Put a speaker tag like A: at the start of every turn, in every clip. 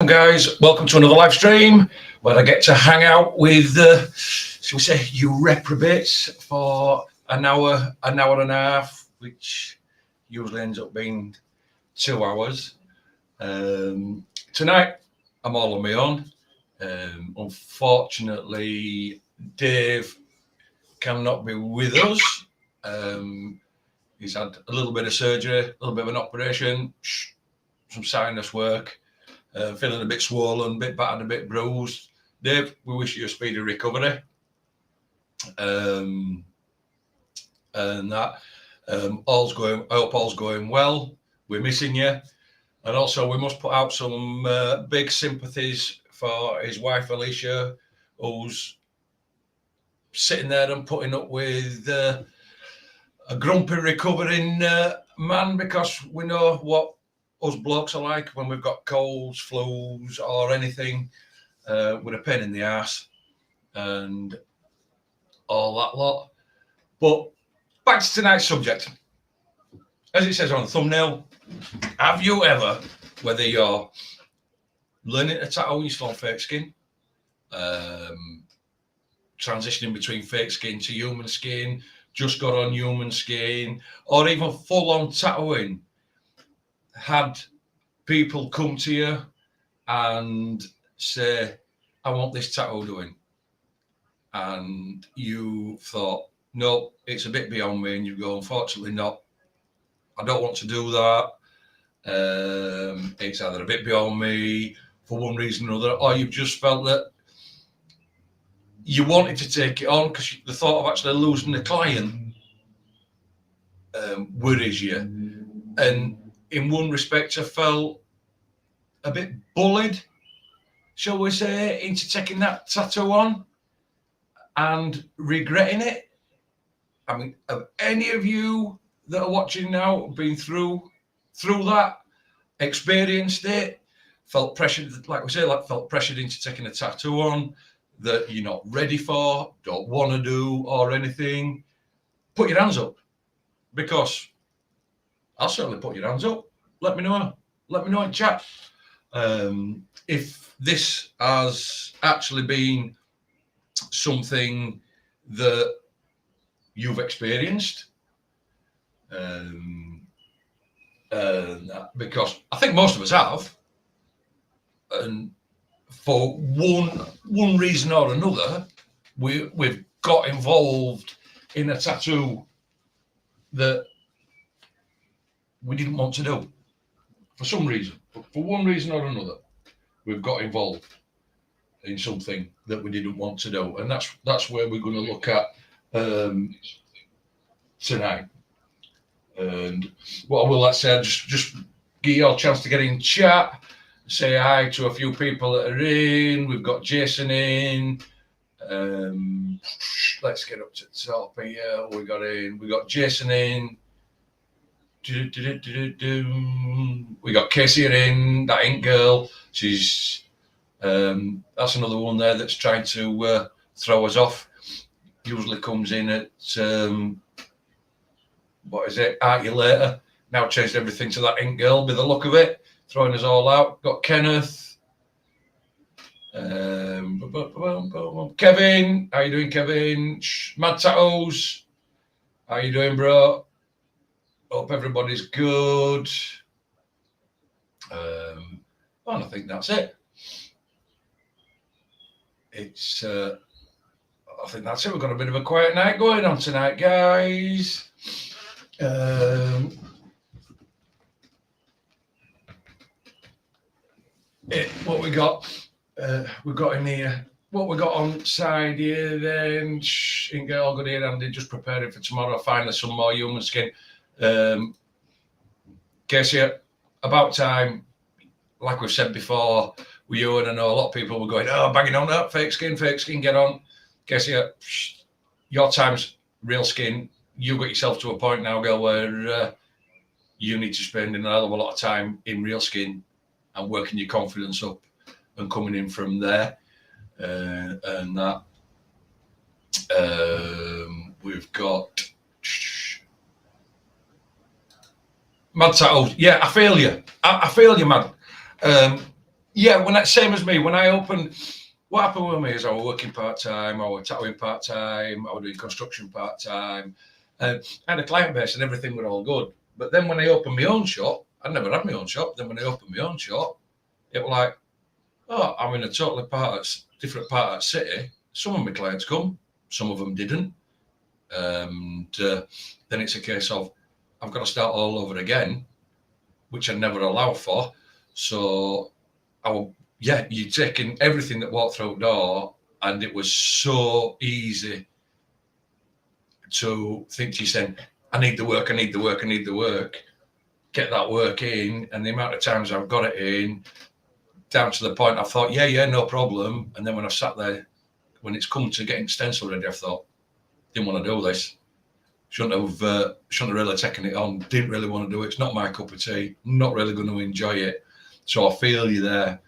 A: Guys, welcome to another live stream where I get to hang out with, shall we say, you reprobates for an hour and a half, which usually ends up being 2 hours. Tonight, I'm all on my own. Unfortunately, Dave cannot be with us. He's had a little bit of surgery, a little bit of an operation, some sinus work. Feeling a bit swollen, a bit battered, a bit bruised. Dave, we wish you a speedy recovery. And that all's going. I hope all's going well. We're missing you, and also we must put out some big sympathies for his wife Alicia, who's sitting there and putting up with a grumpy recovering man, because we know what us blokes are like when we've got colds, flus, or anything, with a pain in the ass and all that lot. But back to tonight's subject. As it says on the thumbnail, have you ever, whether you're learning to tattoo and you're still on fake skin, transitioning between fake skin to human skin, just got on human skin, or even full-on tattooing, had people come to you and say, I want this tattoo doing, and you thought, no, it's a bit beyond me, and you go, unfortunately not, I don't want to do that, it's either a bit beyond me for one reason or another, or you've just felt that you wanted to take it on because the thought of actually losing the client worries you. And in one respect, I felt a bit bullied, shall we say, into taking that tattoo on and regretting it. I mean, have any of you that are watching now been through that, experienced it, felt pressured, like we say, felt pressured into taking a tattoo on that you're not ready for, don't want to do, or anything? Put your hands up, because I'll certainly put your hands up. Let me know. Let me know in chat if this has actually been something that you've experienced. Because I think most of us have, and for one reason or another, we've got involved in a tattoo that we didn't want to do. For some reason, for one reason or another, we've got involved in something that we didn't want to do, and that's where we're going to look at tonight. And what I will, let's say, just give you all a chance to get in chat, say hi to a few people that are in. We've got Jason in. Let's get up to the top here. We got Jason in. We got Casey in, that Ink girl. She's that's another one there that's trying to throw us off. Usually comes in at what is it? Aren't you later? Now changed everything to that Ink girl by the look of it, throwing us all out. Got Kenneth, Kevin. How you doing, Kevin? Mad Tattoos. How you doing, bro? Hope everybody's good. And I think that's it. I think that's it. We've got a bit of a quiet night going on tonight, guys. What we got? We've got in here. What we got on side here then? Inge, all good here, Andy. Just preparing for tomorrow. Finally, some more human skin. Casey, about time, like we've said before, with you, and I know a lot of people were going, oh, banging on that, fake skin, get on. Casey, your time's real skin. You got yourself to a point now, girl, where you need to spend a hell of a lot of time in real skin and working your confidence up and coming in from there. And that we've got Mad Tattoos. Yeah, I feel you. I feel you, man. Yeah, same as me. When I opened, what happened with me is I was working part-time, I was tattooing part-time, I was doing construction part-time, and I had a client base and everything was all good. But then when I opened my own shop, I never had my own shop. Then when I opened my own shop, it was like, oh, I'm in a totally different part of the city. Some of my clients come, some of them didn't. And then it's a case of, I've got to start all over again, which I never allowed for. So you're taking everything that walked through the door, and it was so easy to think to yourself, I need the work, I need the work, I need the work, get that work in. And the amount of times I've got it in, down to the point I thought, yeah, no problem. And then when I sat there, when it's come to getting stencil ready, I thought, didn't want to do this. Shouldn't have really taken it on. Didn't really want to do it. It's not my cup of tea. Not really going to enjoy it. So I feel you there.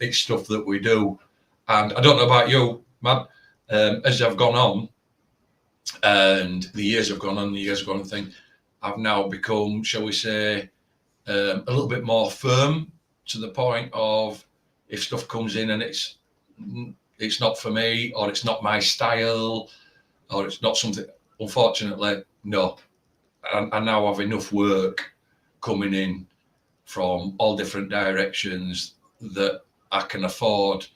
A: It's stuff that we do. And I don't know about you, Matt, as I've gone on and the years have gone on, I think I've now become, shall we say, a little bit more firm to the point of if stuff comes in and it's not for me, or it's not my style, or it's not something, unfortunately, no. I now have enough work coming in from all different directions that I can afford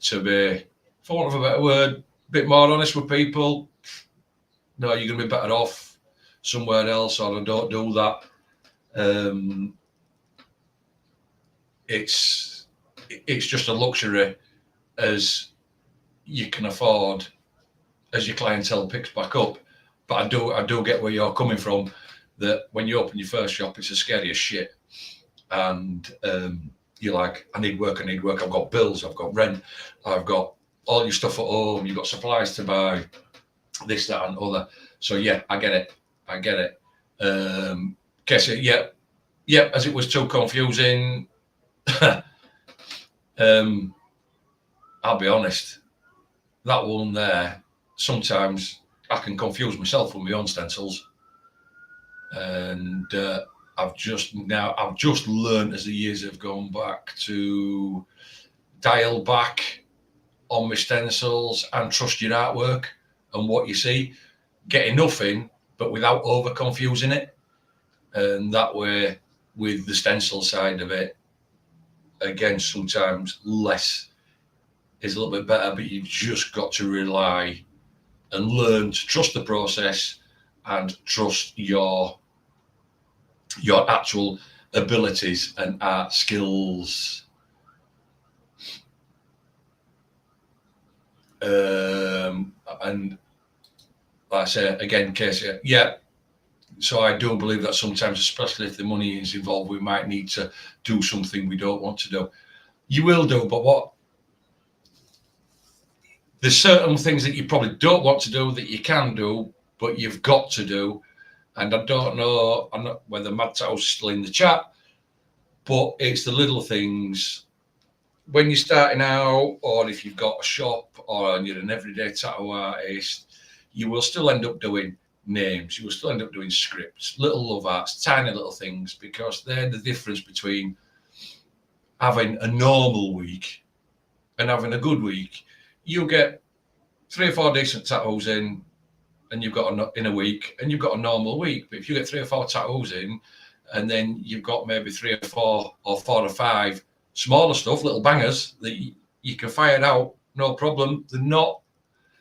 A: to be, for want of a better word, a bit more honest with people. No, you're going to be better off somewhere else, or I don't do that. It's just a luxury as you can afford as your clientele picks back up. But I do get where you're coming from, that when you open your first shop, it's as scary as shit. And you're like, I need work, I've got bills, I've got rent, I've got all your stuff at home, you've got supplies to buy, this, that, and other. So yeah, I get it. Guess it, yeah, as it was too confusing. I'll be honest, that one there, sometimes I can confuse myself with my own stencils. And I've just learned as the years have gone back to dial back on my stencils and trust your artwork and what you see. Get enough in, but without over confusing it. And that way, with the stencil side of it, again, sometimes less is a little bit better, but you've just got to rely and learn to trust the process and trust your actual abilities and art skills. And like I say, again, Casey, yeah. So I do believe that sometimes, especially if the money is involved, we might need to do something we don't want to do. You will do, but there's certain things that you probably don't want to do that you can do, but you've got to do. And I don't know, I'm not whether Mad Tattoo's is still in the chat, but it's the little things when you're starting out, or if you've got a shop, or you're an everyday tattoo artist, you will still end up doing names, you will still end up doing scripts, little love arts, tiny little things, because they're the difference between having a normal week and having a good week. You get 3 or 4 decent tattoos in, and you've got in a week, and you've got a normal week. But if you get 3 or 4 tattoos in, and then you've got maybe 3 or 4 or 4 or 5 smaller stuff, little bangers that you can fire out, no problem. They're not,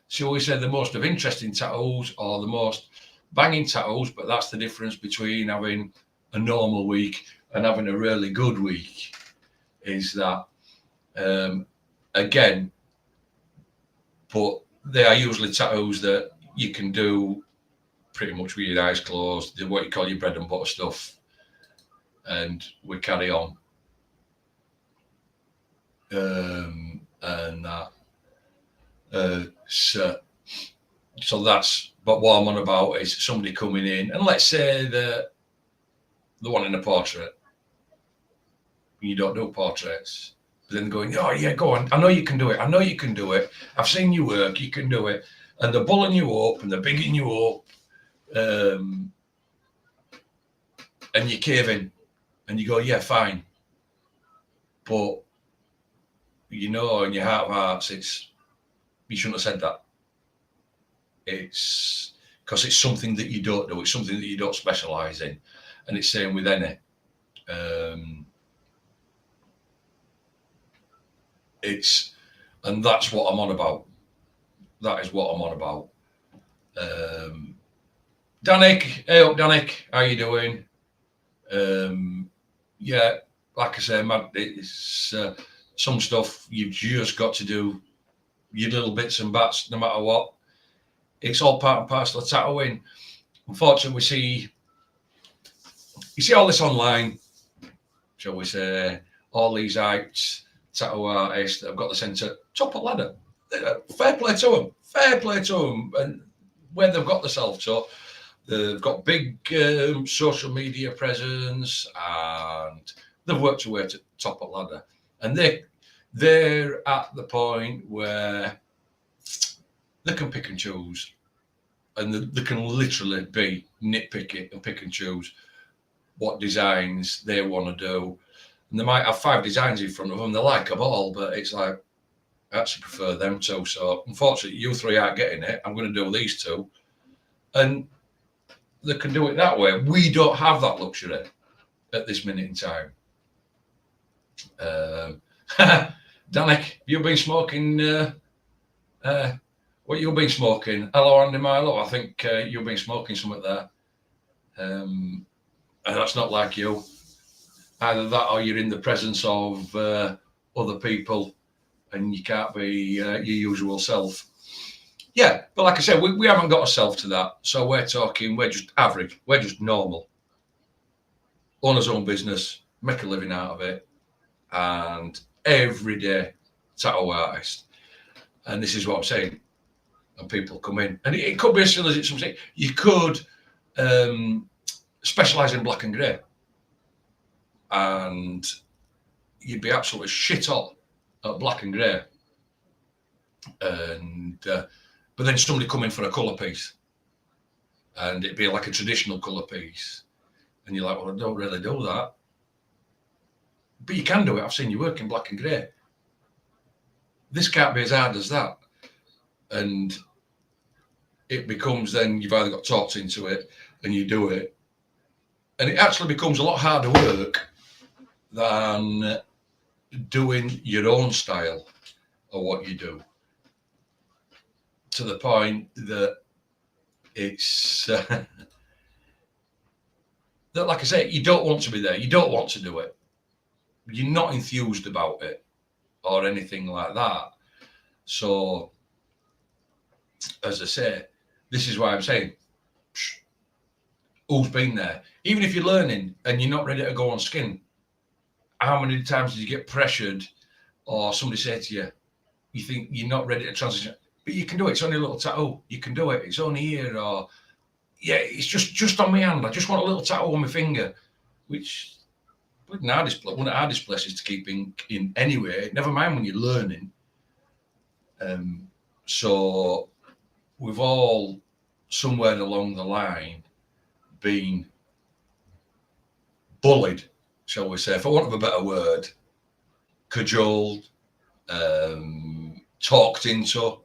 A: shall we say, the most of interesting tattoos or the most banging tattoos, but that's the difference between having a normal week and having a really good week, is that, again, but they are usually tattoos that you can do pretty much with your eyes closed, what you call your bread and butter stuff, and we carry on. And that. So that's, but what I'm on about is somebody coming in, and let's say the one in a portrait, you don't do portraits, but then going, oh yeah, go on, I know you can do it, I've seen you work, you can do it, and they're bulling you up and they're bigging you up, and you cave in and you go, yeah, fine, but you know, in your heart of hearts, you shouldn't have said that. It's because it's something that you don't do. It's something that you don't specialise in, and it's same with any. And that's what I'm on about. That is what I'm on about. Danik, hey up, Danik, how you doing? Yeah, like I say, man, it's some stuff you've just got to do your little bits and bats, no matter what. It's all part and parcel of tattooing. Unfortunately, you see all this online, shall we say, all these hyped tattoo artists that have got the centre top of ladder. Fair play to them. Fair play to them. And where they've got themselves. So they've got big social media presence and they've worked their way to top of ladder. And they're at the point where they can pick and choose. And they can literally be nitpicky and pick and choose what designs they want to do. And they might have 5 designs in front of them. They like them all, but it's like, I actually prefer them two. So unfortunately, you 3 aren't getting it. I'm going to do these 2. And they can do it that way. We don't have that luxury at this minute in time. Danik, you've been smoking. What you've been smoking? Hello, Andy Milo. I think you've been smoking something there. And that's not like you. Either that or you're in the presence of other people and you can't be your usual self. Yeah, but like I said, we haven't got ourselves to that. So we're just average. We're just normal. Own his own business, make a living out of it, and everyday tattoo artist. And this is what I'm saying. And people come in. And it could be as silly as it's something. You could specialise in black and grey. And you'd be absolutely shit hot at black and grey. And but then somebody come in for a colour piece. And it'd be like a traditional colour piece. And you're like, well, I don't really do that. But you can do it. I've seen you work in black and grey. This can't be as hard as that. And it becomes then you've either got talked into it and you do it. And it actually becomes a lot harder work than doing your own style or what you do. To the point that it's that, like I say, you don't want to be there. You don't want to do it. You're not enthused about it or anything like that. So, as I say, this is why I'm saying, who's been there? Even if you're learning and you're not ready to go on skin, how many times did you get pressured or somebody say to you, you think you're not ready to transition? But you can do it. It's only a little tattoo. You can do it. It's only here. Or, yeah, it's just on my hand. I just want a little tattoo on my finger, which one of the hardest places to keep in anyway, never mind when you're learning. So we've all somewhere along the line been bullied, shall we say, for want of a better word, cajoled, talked into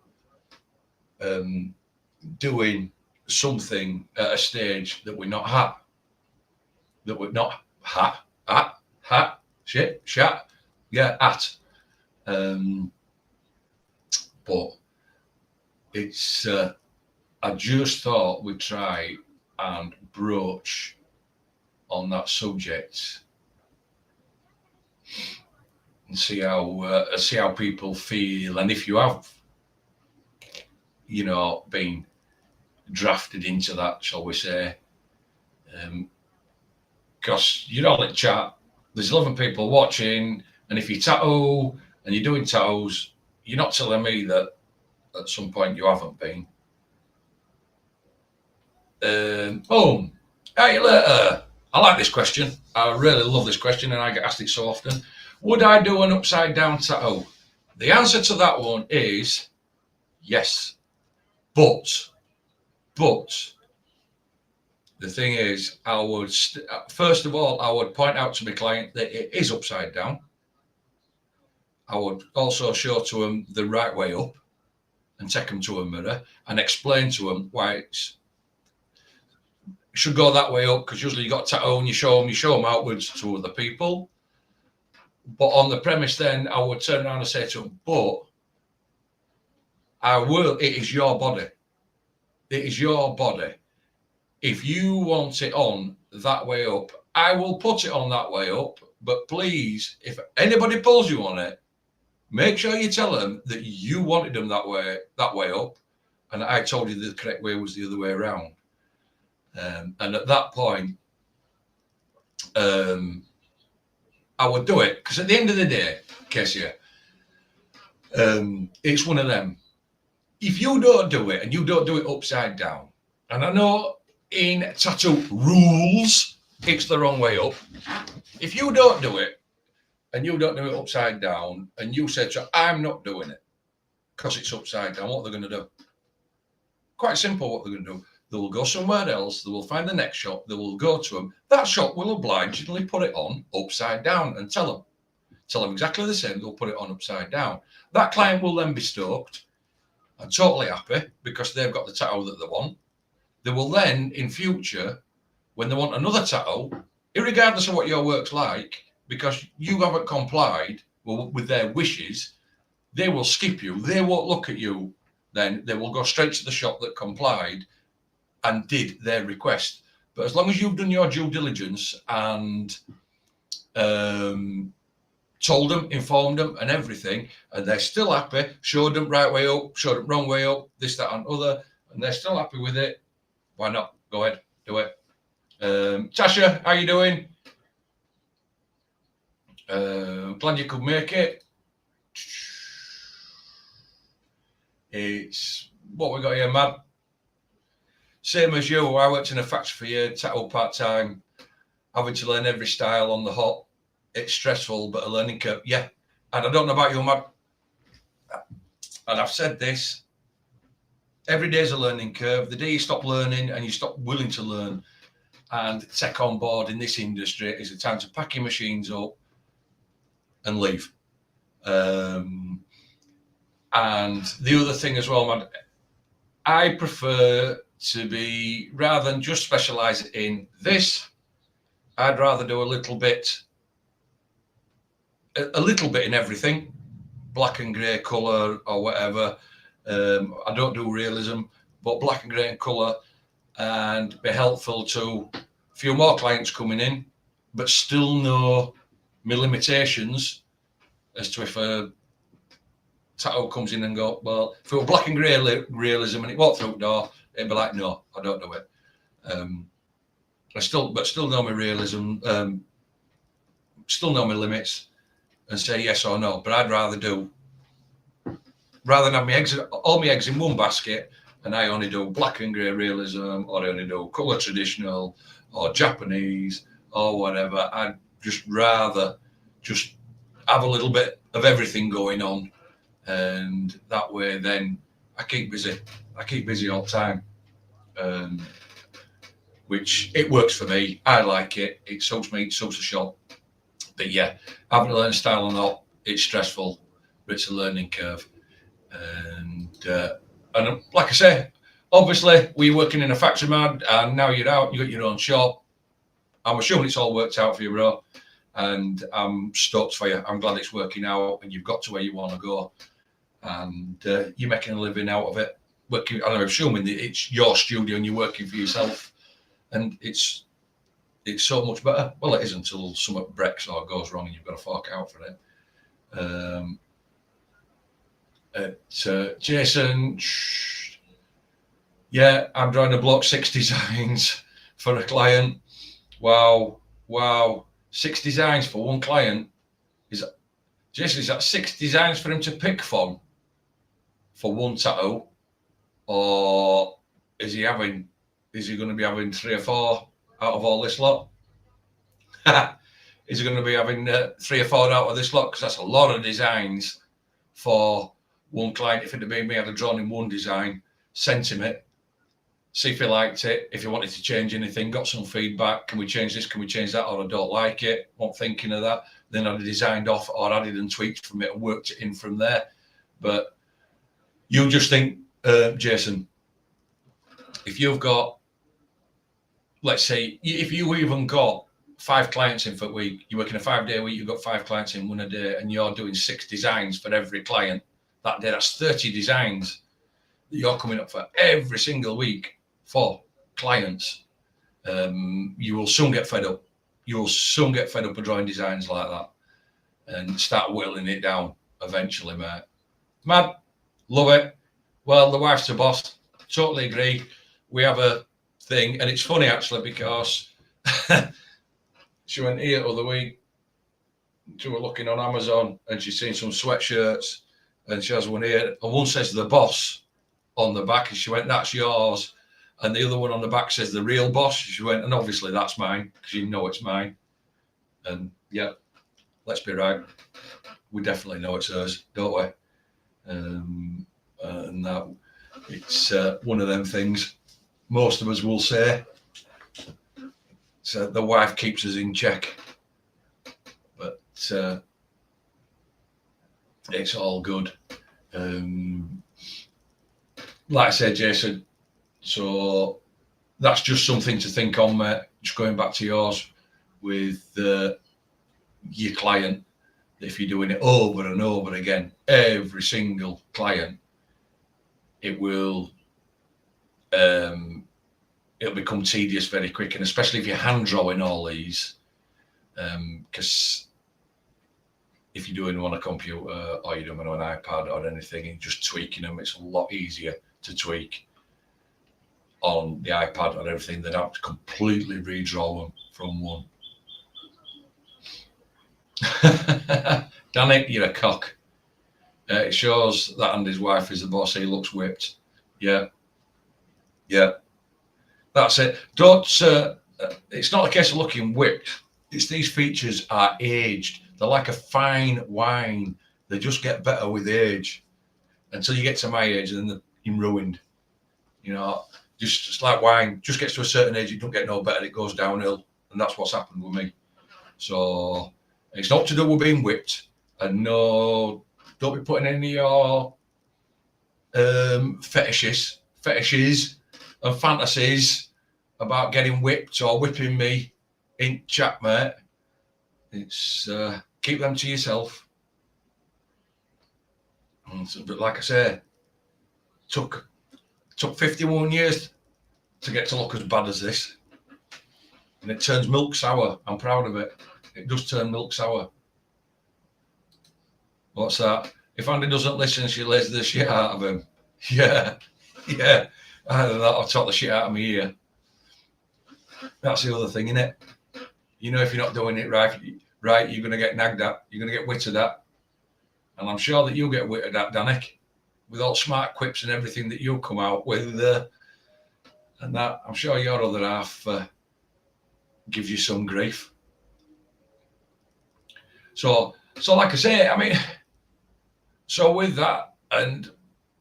A: doing something at a stage that we're not at. That we're not at. But it's, I just thought we'd try and broach on that subject and see how people feel, and if you have, been drafted into that, shall we say, because you're all in chat. There's 11 people watching, and if you tattoo and you're doing tattoos, you're not telling me that at some point you haven't been. Hey, later. I like this question. I really love this question, and I get asked it so often. Would I do an upside down tattoo? The answer to that one is yes. But the thing is, I would first of all, I would point out to my client that it is upside down, I would also show to them the right way up and take them to a mirror and explain to them why it should go that way up, because usually you got a tattoo and you show them outwards to other people. But on the premise then, I would turn around and say to them, but it is your body. It is your body. If you want it on that way up, I will put it on that way up. But please, if anybody pulls you on it, make sure you tell them that you wanted them that way up, and I told you the correct way was the other way around. And at that point, I would do it, because at the end of the day, Casey, it's one of them. If you don't do it and you don't do it upside down, and I know in tattoo rules, it's the wrong way up. If you don't do it and you don't do it upside down, and you say, I'm not doing it because it's upside down, what they're going to do? Quite simple what they're going to do. They will go somewhere else. They will find the next shop. They will go to them. That shop will obligingly put it on upside down and tell them exactly the same. They'll put it on upside down. That client will then be stoked and totally happy because they've got the tattoo that they want. They will then, in future, when they want another tattoo, irregardless of what your work's like, because you haven't complied with their wishes, they will skip you. They won't look at you. Then they will go straight to the shop that complied and did their request. But as long as you've done your due diligence and told them, informed them and everything, and they're still happy, showed them right way up, showed them wrong way up, this, that and other, and they're still happy with it, why not? Go ahead, do it. Tasha, how you doing? Glad you could make it. It's what we got here, man. Same as you. I worked in a factory for a year, tattoo part-time, having to learn every style on the hop. It's stressful, but a learning curve. Yeah. And I don't know about you, man. And I've said this, every day is a learning curve. The day you stop learning and you stop willing to learn and take on board in this industry is the time to pack your machines up and leave. And the other thing as well, man, I prefer to be, rather than just specialize in this, I'd rather do a little bit in everything, black and grey colour or whatever. I don't do realism, but black and grey and colour, and be helpful to a few more clients coming in, but still know my limitations as to if a tattoo comes in and go, well, if it were black and grey realism and it walked through the door, it'd be like, no, I don't do it. I still know my realism, still know my limits, and say yes or no. But I'd rather than have all my eggs in one basket, and I only do black and grey realism, or I only do colour traditional, or Japanese, or whatever. I'd just rather just have a little bit of everything going on, and that way then I keep busy. I keep busy all the time, which it works for me. I like it. It suits me. It suits the shop. But yeah, having to learn style or not, it's stressful, but it's a learning curve. And like I say, obviously we're working in a factory, man, and now you're out, you got your own shop. I'm assuming it's all worked out for you, bro. And I'm stoked for you. I'm glad it's working out and you've got to where you want to go. And you're making a living out of it. I'm assuming that it's your studio and you're working for yourself. And it's so much better. Well, it is until something breaks or goes wrong and you've got to fork out for it. Jason, yeah, I'm drawing a block 6 designs for a client. Wow. 6 designs for one client. Jason, is that 6 designs for him to pick from for one tattoo? Or is he going to be having 3 or 4 out of all this lot? Is he going to be having 3 or 4 out of this lot? Because that's a lot of designs for one client. If it had been me, I'd have drawn in one design, sent him it, see if he liked it, if he wanted to change anything, got some feedback. Can we change this? Can we change that? Or I don't like it. Not thinking of that. then I'd have designed off or added and tweaked from it and worked it in from there. But you just think, Jason, if you've got, let's say, if you even got 5 clients in for a week, you're working a 5-day week, you've got 5 clients in one a day, and you're doing 6 designs for every client that day, that's 30 designs that you're coming up for every single week for clients. You will soon get fed up. You will soon get fed up of drawing designs like that and start whittling it down eventually, mate. Man, love it. Well, the wife's the boss. Totally agree. We have a thing, and it's funny actually because she went here the other week. She was looking on Amazon and she's seen some sweatshirts, and she has one here, and one says the boss on the back, and she went, that's yours. And the other one on the back says the real boss. She went, and obviously that's mine, because you know it's mine. And yeah, let's be right. We definitely know it's hers, don't we? And that it's one of them things most of us will say. So the wife keeps us in check. But it's all good. Like I said, Jason, so that's just something to think on, mate. Just going back to yours with your client. If you're doing it over and over again, every single client, it will it'll become tedious very quick, and especially if you're hand drawing all these, because if you're doing them on a computer or you're doing them on an iPad or anything and just tweaking them, it's a lot easier to tweak on the iPad or everything than have to completely redraw them from one. Danik, you're a cock. It shows that Andy's wife is the boss. He looks whipped. Yeah. That's it. Don't. It's not a case of looking whipped. It's these features are aged. They're like a fine wine. They just get better with age. Until you get to my age, and then you're ruined. You know, just like wine. Just gets to a certain age, it don't get no better. It goes downhill, and that's what's happened with me. So it's not to do with being whipped. And no, don't be putting any of your fetishes and fantasies about getting whipped or whipping me in chat, mate. It's keep them to yourself. But like I say, took 51 years to get to look as bad as this, and it turns milk sour. I'm proud of it. It does turn milk sour. What's that? If Andy doesn't listen, she lays the shit out of him. Yeah. Either that or talk the shit out of me here. That's the other thing, innit? You know, if you're not doing it right, you're going to get nagged at. You're going to get witted at. And I'm sure that you'll get witted at, Danik, with all smart quips and everything that you'll come out with. And that, I'm sure your other half gives you some grief. So like I say, I mean, so with that, and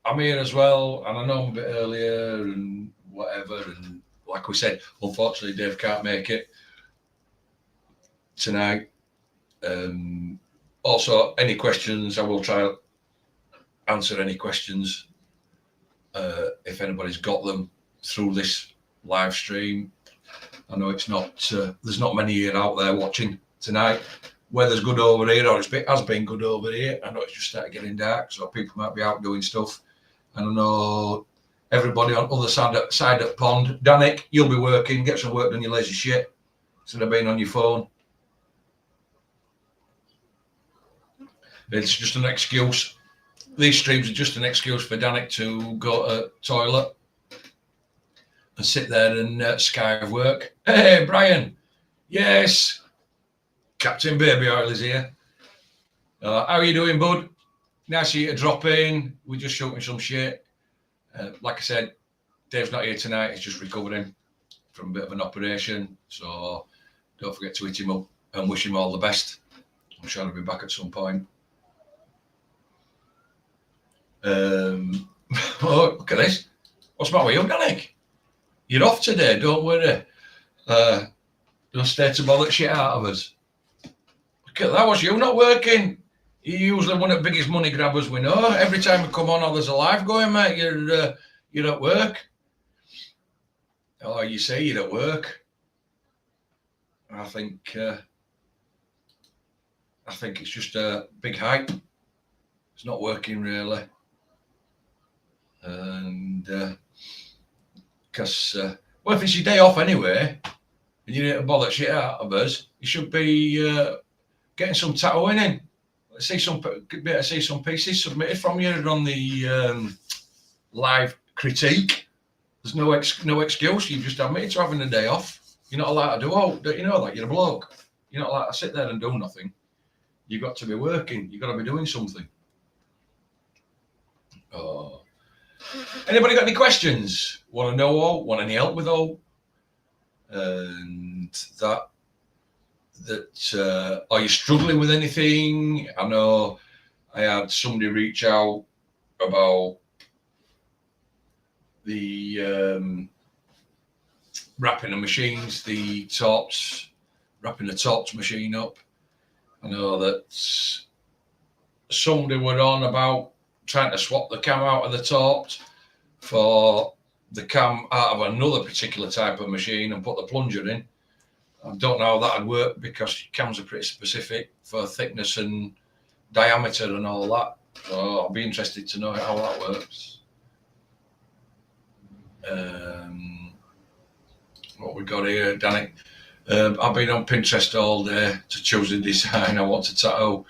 A: I'm here as well, and I know I'm a bit earlier and whatever, and like we said, unfortunately Dave can't make it tonight. Also, any questions, I will try to answer any questions if anybody's got them through this live stream. I know it's not, there's not many here out there watching tonight. Weather's good over here, or it has been good over here. I know it's just started getting dark, so people might be out doing stuff. And I know everybody on the other side of the pond. Danik, you'll be working. Get some work done, you lazy shit, instead of being on your phone. It's just an excuse. These streams are just an excuse for Danik to go to the toilet and sit there and Skype work. Hey, Brian. Yes. Captain Baby Oil is here. How are you doing, bud? Nice of you to drop in. We're just shooting some shit. Like I said, Dave's not here tonight. He's just recovering from a bit of an operation. So don't forget to hit him up and wish him all the best. I'm sure he'll be back at some point. Oh, look at this. What's the matter with you, Danik? You're off today, don't worry. Don't stay to bother shit out of us. Look at that, was you not working? You're usually one of the biggest money grabbers we know. Every time we come on, oh, there's a live going, mate. You're at work. Oh, you say you're at work. I think it's just a big hype. It's not working really, and because well, if it's your day off anyway, and you didn't bother shit out of us, you should be getting some tattooing in. See some pieces submitted from you on the live critique. There's no excuse. You've just admitted to having a day off. You're not allowed to do all. Don't you know that? You're a bloke. You're not allowed to sit there and do nothing. You've got to be working. You've got to be doing something. Oh. Anybody got any questions? Want to know all? Want any help with all? And that are you struggling with anything? I know I had somebody reach out about the wrapping the machines, the torps, wrapping the torps machine up. I know that somebody were on about trying to swap the cam out of the torps for the cam out of another particular type of machine and put the plunger in. I don't know how that'd work because cams are pretty specific for thickness and diameter and all that. So I'll be interested to know how that works. What we got here, Danny? I've been on Pinterest all day to choose a design I want to tattoo.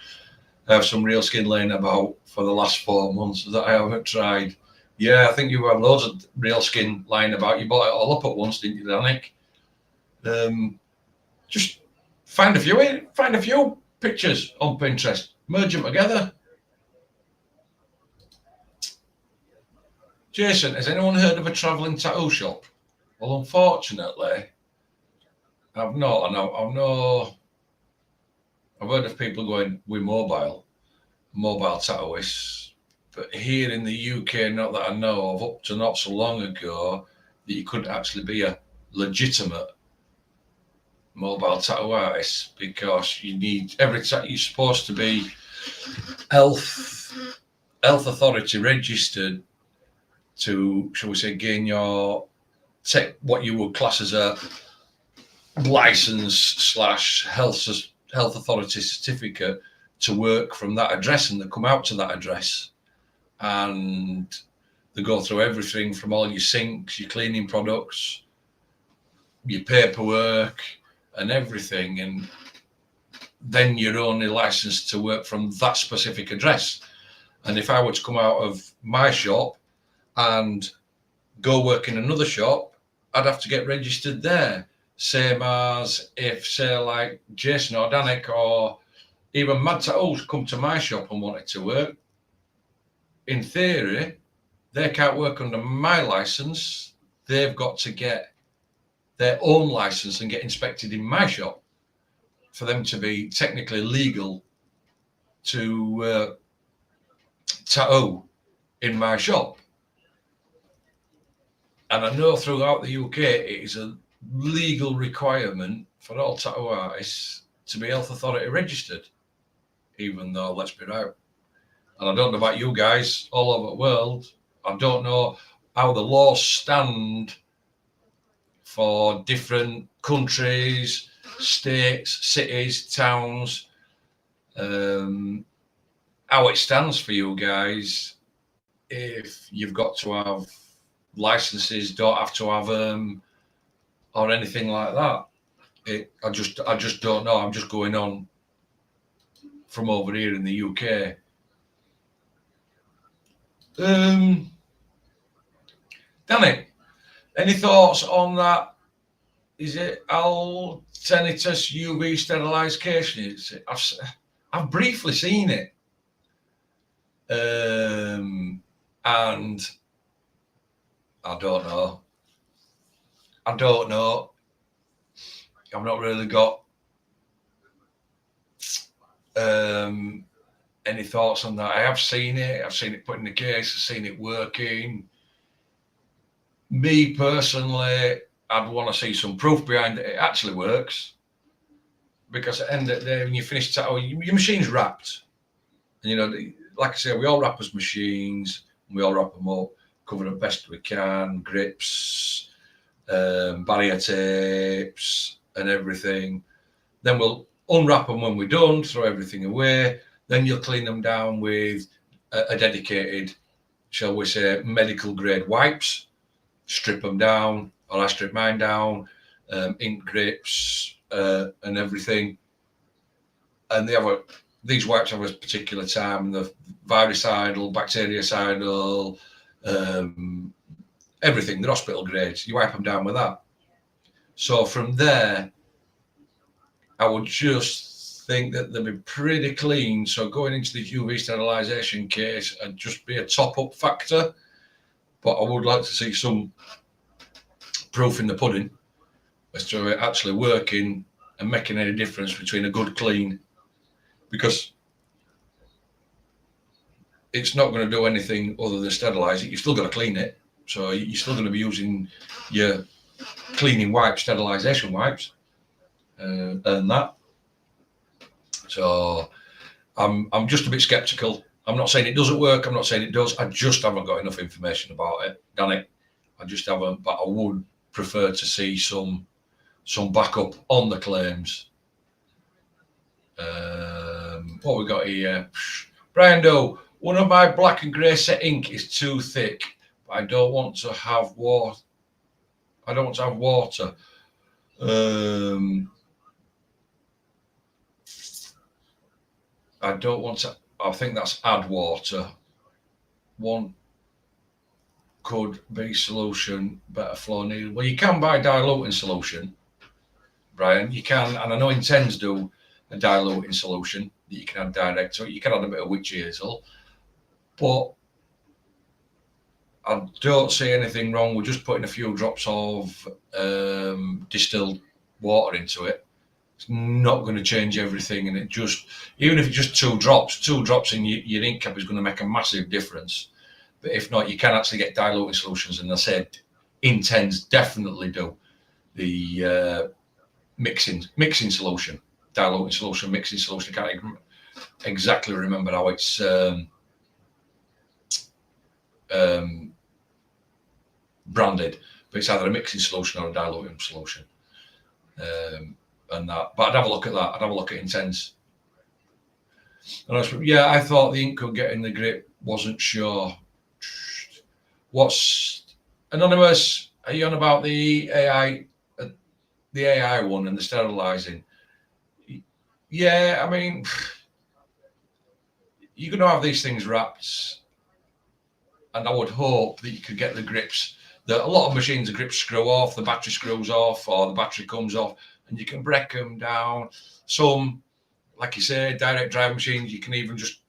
A: I have some real skin laying about for the last 4 months that I haven't tried. Yeah, I think you have loads of real skin lying about. You bought it all up at once, didn't you, Danny? Just find a few pictures on Pinterest, merge them together. Jason, has anyone heard of a travelling tattoo shop? Well, unfortunately, I've not. I've heard of people going with mobile tattooists, but here in the UK, not that I know of, up to not so long ago, that you couldn't actually be a legitimate mobile tattoo artist because you need you're supposed to be health authority registered to, shall we say, gain your what you would class as a license / health authority certificate to work from that address, and they come out to that address and they go through everything from all your sinks, your cleaning products, your paperwork and everything, and then you're only licensed to work from that specific address. And if I were to come out of my shop and go work in another shop, I'd have to get registered there. Same as if, say, like Jason or Danik or even Mad Tattoos come to my shop and wanted to work. In theory, they can't work under my license. They've got to get their own license and get inspected in my shop for them to be technically legal to tattoo in my shop. And I know throughout the UK it is a legal requirement for all tattoo artists to be health authority registered, even though, let's be right, and I don't know about you guys all over the world, I don't know how the laws stand for different countries, states, cities, towns, how it stands for you guys if you've got to have licenses, don't have to have them, or anything like that. I just don't know. I'm just going on from over here in the UK. Danny, any thoughts on that? Is it alternatus UV sterilisation? I've briefly seen it, and I don't know. I've not really got any thoughts on that. I have seen it. I've seen it put in the case. I've seen it working. Me personally, I'd want to see some proof behind it. It actually works. because at the end of the day, when you finish tattoo, your machine's wrapped. And, you know, like I say, we all wrap as machines, we all wrap them up, cover them best we can, grips, barrier tapes, and everything. Then we'll unwrap them when we're done, throw everything away. Then you'll clean them down with a dedicated, shall we say, medical grade wipes, strip them down, or I strip mine down, ink grips, and everything. And these wipes have a particular time, the virucidal, bactericidal, everything, the hospital grades. You wipe them down with that. So from there, I would just think that they'll be pretty clean. So going into the UV sterilisation case would just be a top-up factor. But I would like to see some proof in the pudding as to it actually working and making any difference between a good clean. Because it's not going to do anything other than sterilise it. You've still got to clean it. So you're still going to be using your cleaning wipes, sterilisation wipes, and that. So I'm just a bit sceptical. I'm not saying it doesn't work. I'm not saying it does. I just haven't got enough information about it. Done it. I just haven't. But I would prefer to see some backup on the claims. What we got here? Brian Doe. One of my black and grey set ink is too thick. I don't want to have water. I don't want to have water. I don't want to. I think that's add water. One could be solution, better flow needed. Well, you can buy diluting solution, Brian. You can, and I know Intends do a diluting solution that you can add direct. So you can add a bit of witch hazel, but I don't see anything wrong with just putting a few drops of distilled water into it. It's not going to change everything, and it just, even if it's just two drops in your ink cap is going to make a massive difference. But if not, you can actually get diluting solutions, and I said Intends definitely do the mixing solution, diluting solution, mixing solution. I can't exactly remember how it's branded, but it's either a mixing solution or a diluting solution. And that, but I'd have a look at that. I'd have a look at Intense. And I thought the ink could get in the grip. Wasn't sure. What's Anonymous? Are you on about the AI one and the sterilising? Yeah, I mean, you're going to have these things wrapped, and I would hope that you could get the grips. That a lot of machines, the grips screw off, the battery screws off, or the battery comes off, and you can break them down. Some, like you say, direct drive machines, you can even just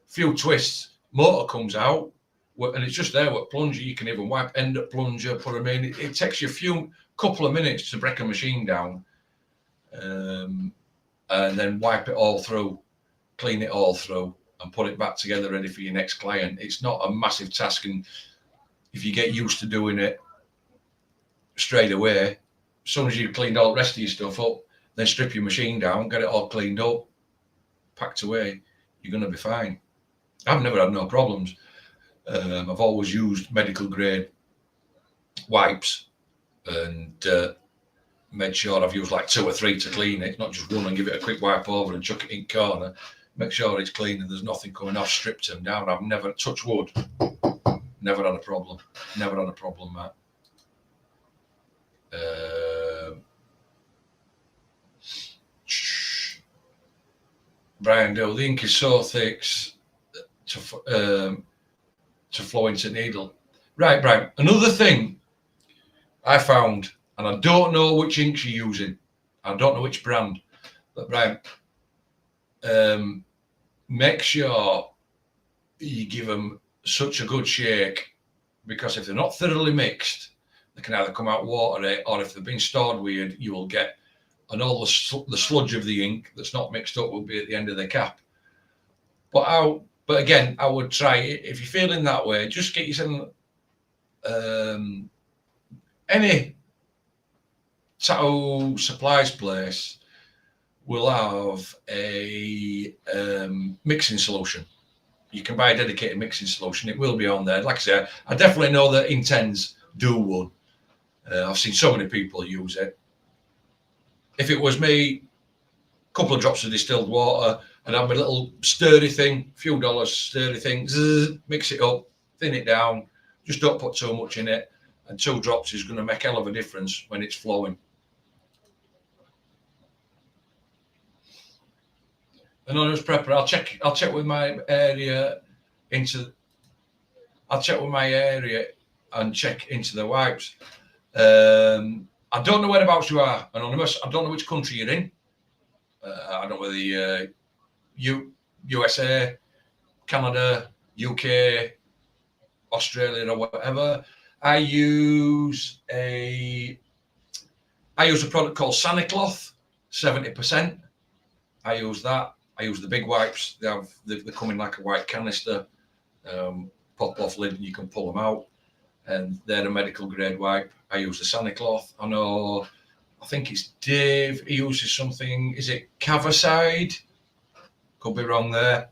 A: a few twists, motor comes out, and it's just there with plunger. You can even wipe end up plunger, put them in. It takes you a couple of minutes to break a machine down, and then wipe it all through, clean it all through, and put it back together ready for your next client. It's not a massive task, and if you get used to doing it straight away, as soon as you've cleaned all the rest of your stuff up, then strip your machine down, get it all cleaned up, packed away, you're going to be fine. I've never had no problems. I've always used medical grade wipes and made sure I've used like 2 or 3 to clean it, not just one and give it a quick wipe over and chuck it in corner. Make sure it's clean and there's nothing coming off, stripped them down. I've never, touched wood, never had a problem. Never had a problem, Matt. Brian Dill, the ink is so thick to flow into needle. Right, Brian. Another thing I found, and I don't know which inks you're using. I don't know which brand, but Brian, make sure you give them such a good shake, because if they're not thoroughly mixed, they can either come out watery, or if they've been stored weird, you will get, and all the sludge of the ink that's not mixed up will be at the end of the cap. But again, I would try it. If you're feeling that way, just get yourself any tattoo supplies place will have a mixing solution. You can buy a dedicated mixing solution. It will be on there. Like I said, I definitely know that Intens do one. I've seen so many people use it. If it was me, a couple of drops of distilled water and have a little sturdy thing, a few dollars sturdy thing, zzz, mix it up, thin it down, just don't put too much in it, and 2 drops is going to make a hell of a difference when it's flowing. Anonymous prepper, I'll check with my area and check into the wipes. I don't know whereabouts you are, Anonymous. I don't know which country you're in. I don't know whether USA, Canada, UK, Australia, or whatever. I use a product called Sanicloth, 70%. I use that. I use the big wipes. They come in like a white canister. Pop off lid and you can pull them out. And they're a medical grade wipe. I use the Sanicloth. I think it's Dave. He uses something. Is it Cavicide? Could be wrong there.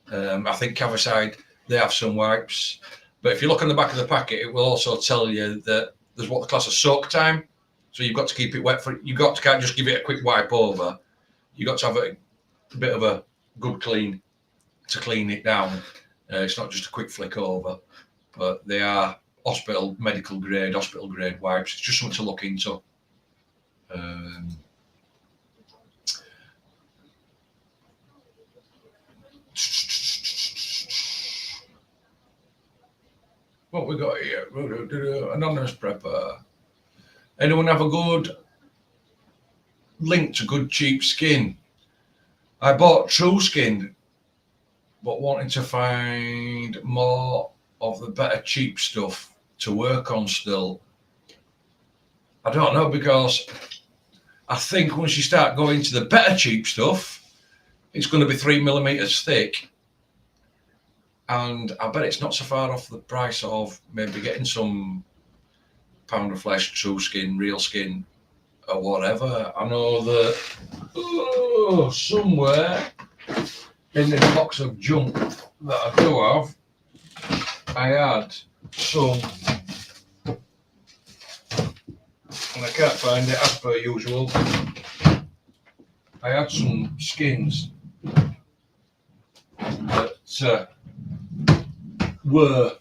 A: I think Cavicide, they have some wipes. But if you look on the back of the packet, it will also tell you that there's what they class as soak time. So you've got to keep it wet can't just give it a quick wipe over. You've got to have a bit of a good clean to clean it down. It's not just a quick flick over, but they are medical grade wipes. It's just something to look into. What we got here? Anonymous prepper. Anyone have a good link to good cheap skin? I bought True Skin, but wanting to find more of the better cheap stuff to work on still. I don't know, because I think once you start going to the better cheap stuff, it's going to be 3mm thick. And I bet it's not so far off the price of maybe getting some pound of flesh, True Skin, real skin, or whatever. I know that somewhere in this box of junk that I do have, I had some, and I can't find it as per usual. I had some skins that were,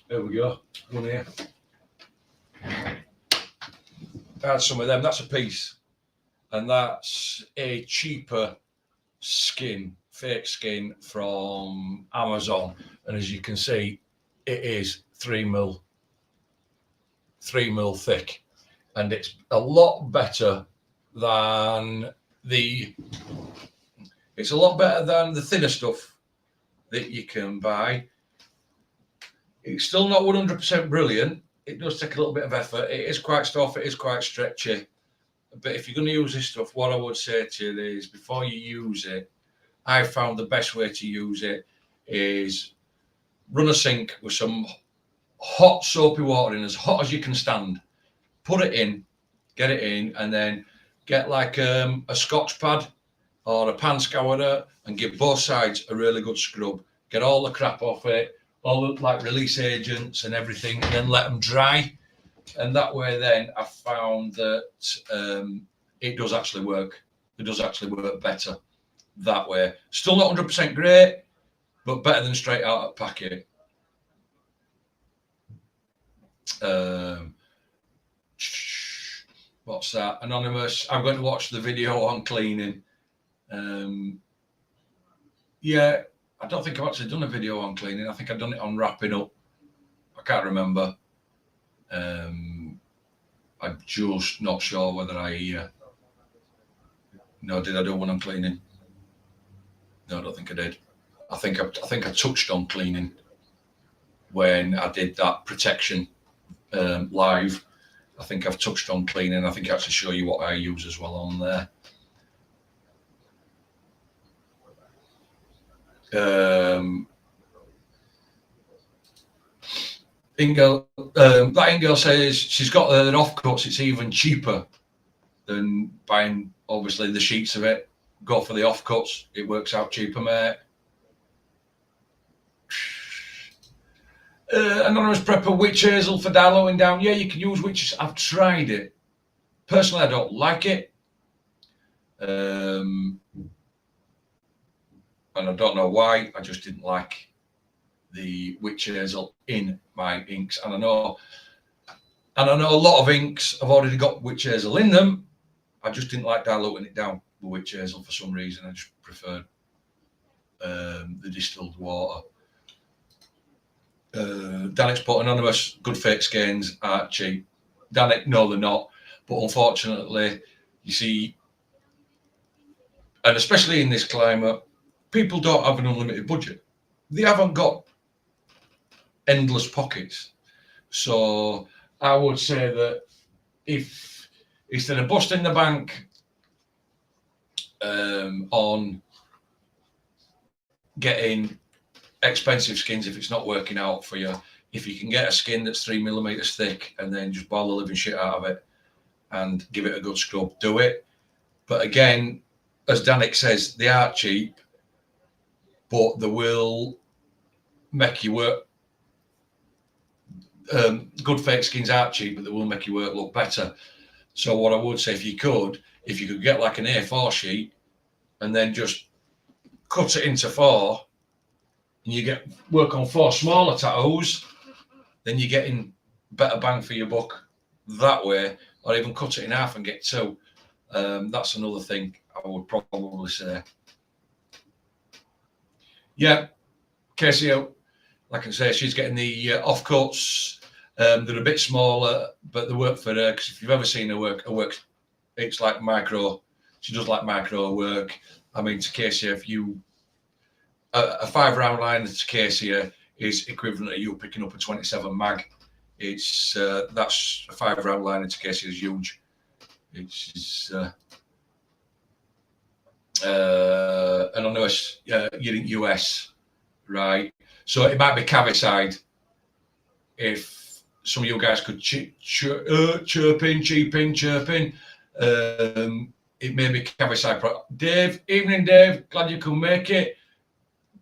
A: there we go, one here. I had some of them. That's a piece, and that's a cheaper skin, fake skin from Amazon. And as you can see, it is 3mm thick, and it's a lot better than the thinner stuff that you can buy. It's still not 100% brilliant. It does take a little bit of effort. It is quite stiff, it is quite stretchy. But if you're going to use this stuff, what I would say to you is, before you use it, I found the best way to use it is run a sink with some hot soapy water in, as hot as you can stand. Put it in, get it in, and then get like a Scotch pad or a pan scourer and give both sides a really good scrub. Get all the crap off it, all the like release agents and everything, and then let them dry. And that way then I found that it does actually work. It does actually work better that way. Still not 100% great, but better than straight out of packet. What's that? Anonymous, I'm going to watch the video on cleaning. Yeah, I don't think I've actually done a video on cleaning. I think I've done it on wrapping up. I can't remember. I'm just not sure whether no, did I do one on cleaning? No, I don't think I did. I think I touched on cleaning when I did that protection live. I think I've touched on cleaning. I think I actually show you what I use as well on there. Ingel, that Ingel says she's got her offcuts. It's even cheaper than buying, obviously, the sheets of it. Go for the offcuts. It works out cheaper, mate. Anonymous Prepper, witch hazel for diluting down. Yeah, you can use witches. I've tried it. Personally, I don't like it. And I don't know why. I just didn't like the witch hazel in my inks. And I know a lot of inks have already got witch hazel in them. I just didn't like diluting it down with witch hazel for some reason. I just preferred the distilled water. Danek's put anonymous, good fake skeins are cheap. Danek, no, they're not. But unfortunately, you see, and especially in this climate, people don't have an unlimited budget. They haven't got endless pockets. So I would say that if instead of busting the bank on getting expensive skins, if it's not working out for you, if you can get a skin that's 3mm thick and then just boil the living shit out of it and give it a good scrub, do it. But again, as Danek says, they are cheap, but they will make you work. Good fake skins are cheap, but they will make your work look better. So what I would say, if you could get like an A4 sheet and then just cut it into 4, and you get work on 4 smaller tattoos, then you're getting better bang for your buck that way, or even cut it in half and get 2. That's another thing I would probably say. Yeah, Casey, like I say, she's getting the offcuts. They're a bit smaller, but they work for her, because if you've ever seen her work, it's like micro. She does like micro work. I mean, to Casey, if you a 5-round line to Casey is equivalent to you picking up a 27 mag. It's that's a 5-round line to Casey is huge. It's and I know it's you're in US, right? So it might be Caviside. If some of you guys could chirp in, it may be Caviside. Dave, evening, Dave. Glad you could make it.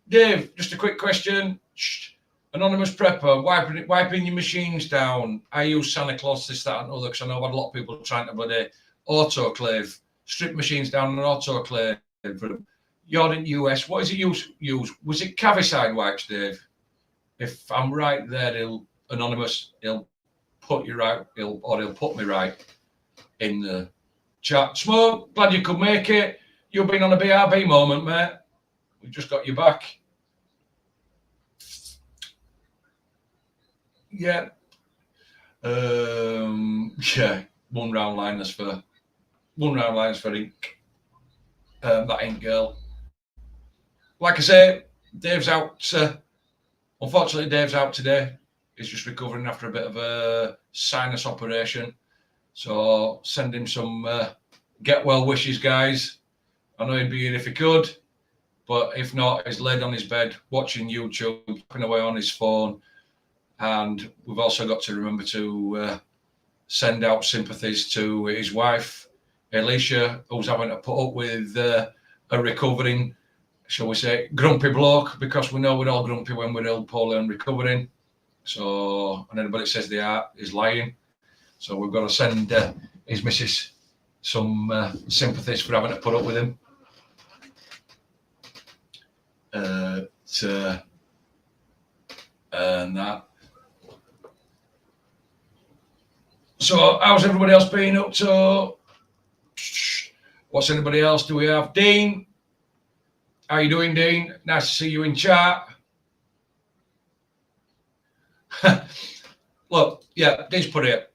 A: Dave, just a quick question. Anonymous Prepper, wiping your machines down. I use Santa Claus, this, that, and other, because I know I've had a lot of people trying to bloody autoclave, strip machines down and autoclave. You're in US. What is it use? Was it Caviside wipes, Dave? If I'm right there, Anonymous, he'll put you right, he'll put me right in the chat. Smoke, glad you could make it. You've been on a BRB moment, mate. We just got you back. Yeah. Yeah, 1 round liners for ink. That ink girl. Like I say, Dave's out. Unfortunately, Dave's out today. He's just recovering after a bit of a sinus operation. So send him some get well wishes, guys. I know he'd be here if he could, but if not, he's laid on his bed watching YouTube, tapping away on his phone. And we've also got to remember to send out sympathies to his wife, Alicia, who's having to put up with a recovering, shall we say, grumpy bloke, because we know we're all grumpy when we're ill, poorly and recovering. So, and anybody that says they are is lying. So we've got to send his missus some sympathies for having to put up with him. And that. So how's everybody else been up to? What's anybody else do we have? Dean, how you doing, Dean? Nice to see you in chat. Look, yeah, Dean's put it.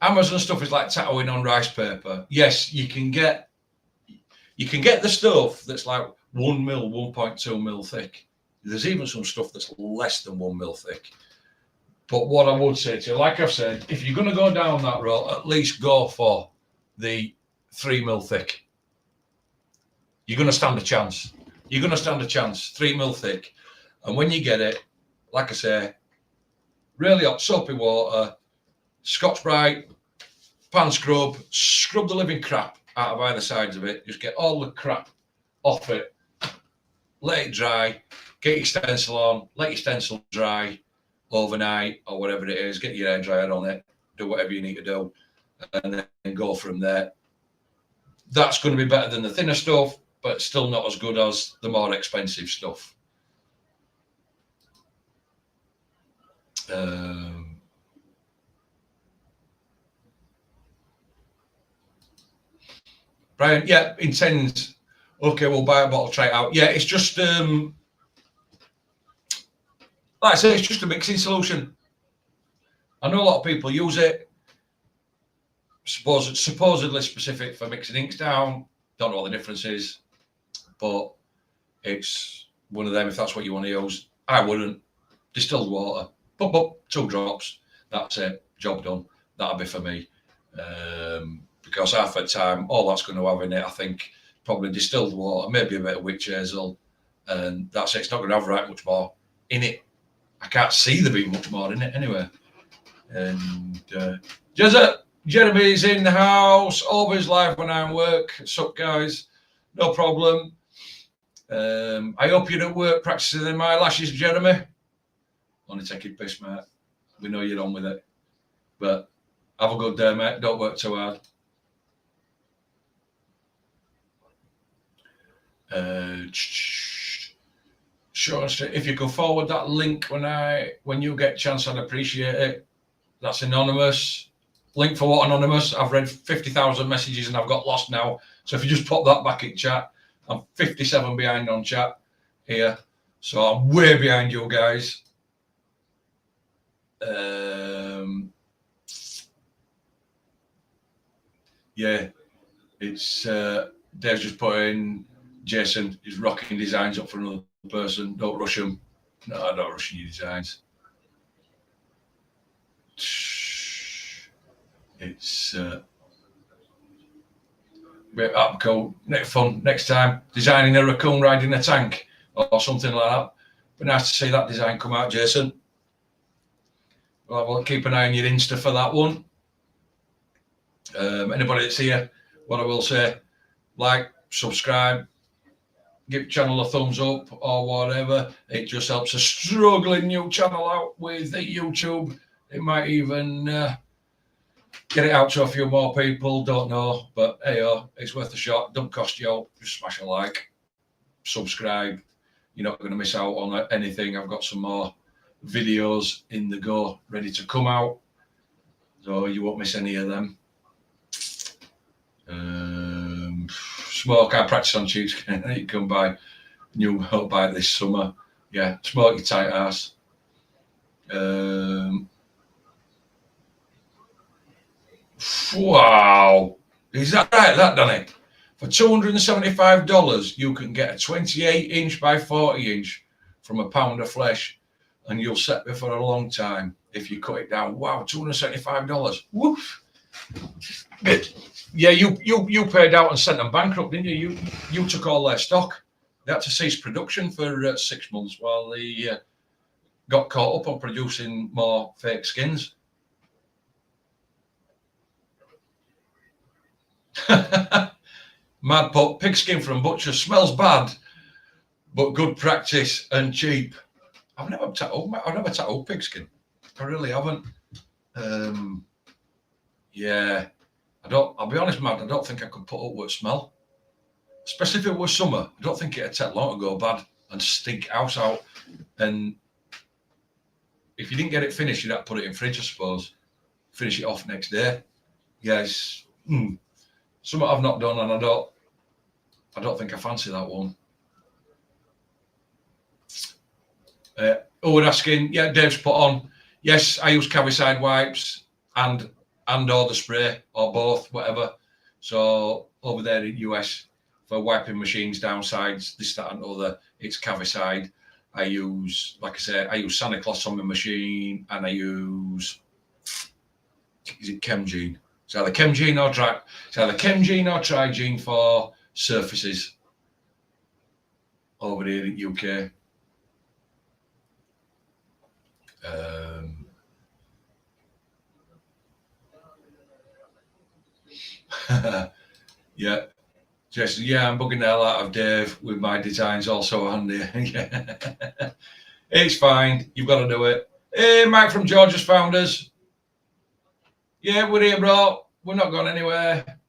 A: Amazon stuff is like tattooing on rice paper. Yes, you can get the stuff that's like 1 mil, 1.2 mil thick. There's even some stuff that's less than 1 mil thick. But what I would say to you, like I've said, if you're going to go down that road, at least go for the 3 mil thick. You're going to stand a chance. You're going to stand a chance, 3 mil thick. And when you get it, like I say, really hot soapy water, Scotch Brite, pan scrub the living crap out of either sides of it. Just get all the crap off it, let it dry, get your stencil on, let your stencil dry overnight or whatever it is, get your hair dryer on it, do whatever you need to do, and then go from there. That's going to be better than the thinner stuff, but still not as good as the more expensive stuff. Brian, yeah, intends. Okay, we'll buy a bottle, try it out. Yeah, it's just like I say, it's just a mixing solution. I know a lot of people use it. Supposedly specific for mixing inks down. Don't know what the difference is, but it's one of them. If that's what you want to use, I wouldn't. Distilled water, pop, 2 drops. That's it. Job done. That'll be for me. Because half the time, all that's going to have in it, I think, probably distilled water, maybe a bit of witch hazel, and that's it. It's not going to have right much more in it. I can't see there being much more in it anyway. And Jeremy's in the house, always live when I'm work. What's up, guys? No problem. I hope you're at work practicing in my lashes, Jeremy. Only taking piss, mate. We know you're on with it. But have a good day, mate. Don't work too hard. Sure, if you could forward that link when you get a chance, I'd appreciate it. That's anonymous. Link for what anonymous? I've read 50,000 messages and I've got lost now. So if you just pop that back in chat, I'm 57 behind on chat here. So I'm way behind you guys. Yeah, it's Dave's just putting Jason is rocking designs up for another person. Don't rush them. No, I don't rush your designs. It's bit up cool. Next fun next time. Designing a raccoon riding a tank or something like that. But nice to see that design come out, Jason. Well, keep an eye on your Insta for that one. Anybody that's here, what I will say, like, subscribe, give the channel a thumbs up or whatever. It just helps a struggling new channel out with YouTube. It might even get it out to a few more people. Don't know, but hey, it's worth a shot. Don't cost you. Just smash a like, subscribe. You're not going to miss out on anything. I've got some more videos in the go ready to come out, so you won't miss any of them. Smoke, I practice on cheapskate. You can buy new help by this summer. Yeah, smoke your tight ass. Wow, is that right, that Danny? For $275 you can get a 28-inch by 40-inch from a pound of flesh, and you'll set me for a long time if you cut it down. Wow, $275. Woof. Yeah, you paid out and sent them bankrupt, didn't you? You took all their stock. They had to cease production for 6 months while they got caught up on producing more fake skins. Mad put pigskin from butcher smells bad, but good practice and cheap. I've never tattooed pigskin. I really haven't. Yeah, I'll be honest, Mad, I don't think I could put up with smell. Especially if it was summer. I don't think it'd take long to go bad and stink house out. And if you didn't get it finished, you'd have to put it in fridge, I suppose. Finish it off next day. Yes. Something I've not done, and I don't think I fancy that one. We're asking, yeah, Dave's put on. Yes, I use Cavicide wipes and or the spray or both, whatever. So over there in US for wiping machines downsides, this, that, and other, it's Cavicide. I use, like I say, I use Santa Claus on my machine, and I use, is it Chemgene? It's either Chemgene or Trigene for surfaces over here in UK. Yeah. Jason, yeah, I'm bugging the hell out of Dave with my designs also handy. Yeah. It's fine. You've got to do it. Hey, Mike from Georgia's Founders. Yeah, we're here, bro. We're not going anywhere.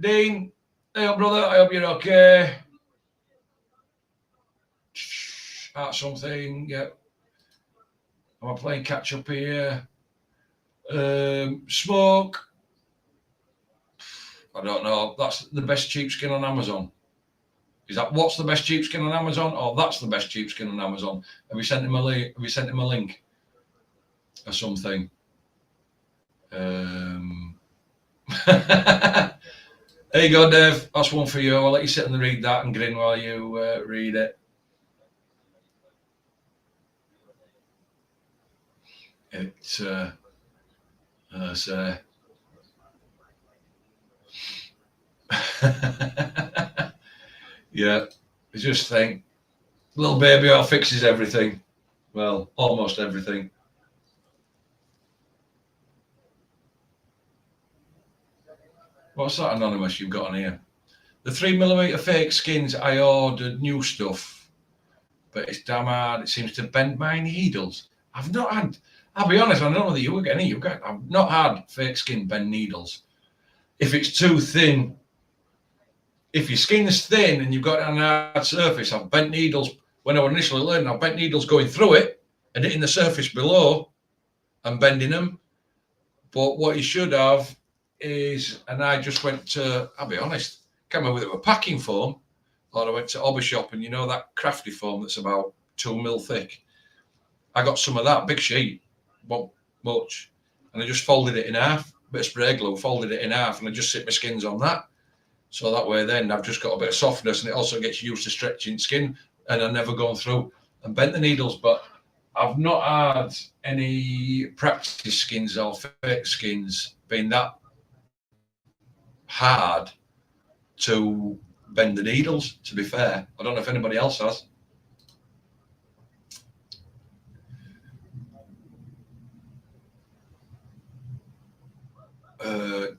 A: Dean, hey, brother. I hope you're okay. Something. Yeah. Am I playing catch up here? Smoke. I don't know. That's the best sheepskin on Amazon. Is that what's the best sheepskin on Amazon? Or that's the best sheepskin on Amazon? Have you sent him a link? Have you sent him a link or something? There you go, Dave. That's one for you. I'll let you sit and read that and grin while you read it. It's yeah, I just think little baby oil fixes everything. Well, almost everything. What's that, Anonymous, you've got on here? The 3mm fake skins, I ordered new stuff, but it's damn hard. It seems to bend my needles. I've not had, I'll be honest, I don't know whether you were getting it. I've not had fake skin bend needles. If it's too thin, if your skin's thin and you've got an hard surface, I've bent needles. When I was initially learning, I've bent needles going through it and hitting the surface below and bending them. But what you should have is, and I just went to, I'll be honest, can't remember whether it was packing foam or I went to Hobby Shop, and you know that crafty foam that's about 2mm thick. I got some of that, big sheet, not much, and I just folded it in half, bit of spray glue, folded it in half, and I just sit my skins on that. So that way then I've just got a bit of softness, and it also gets used to stretching skin, and I've never gone through and bent the needles. But I've not had any practice skins or fake skins being that hard to bend the needles, to be fair. I don't know if anybody else has.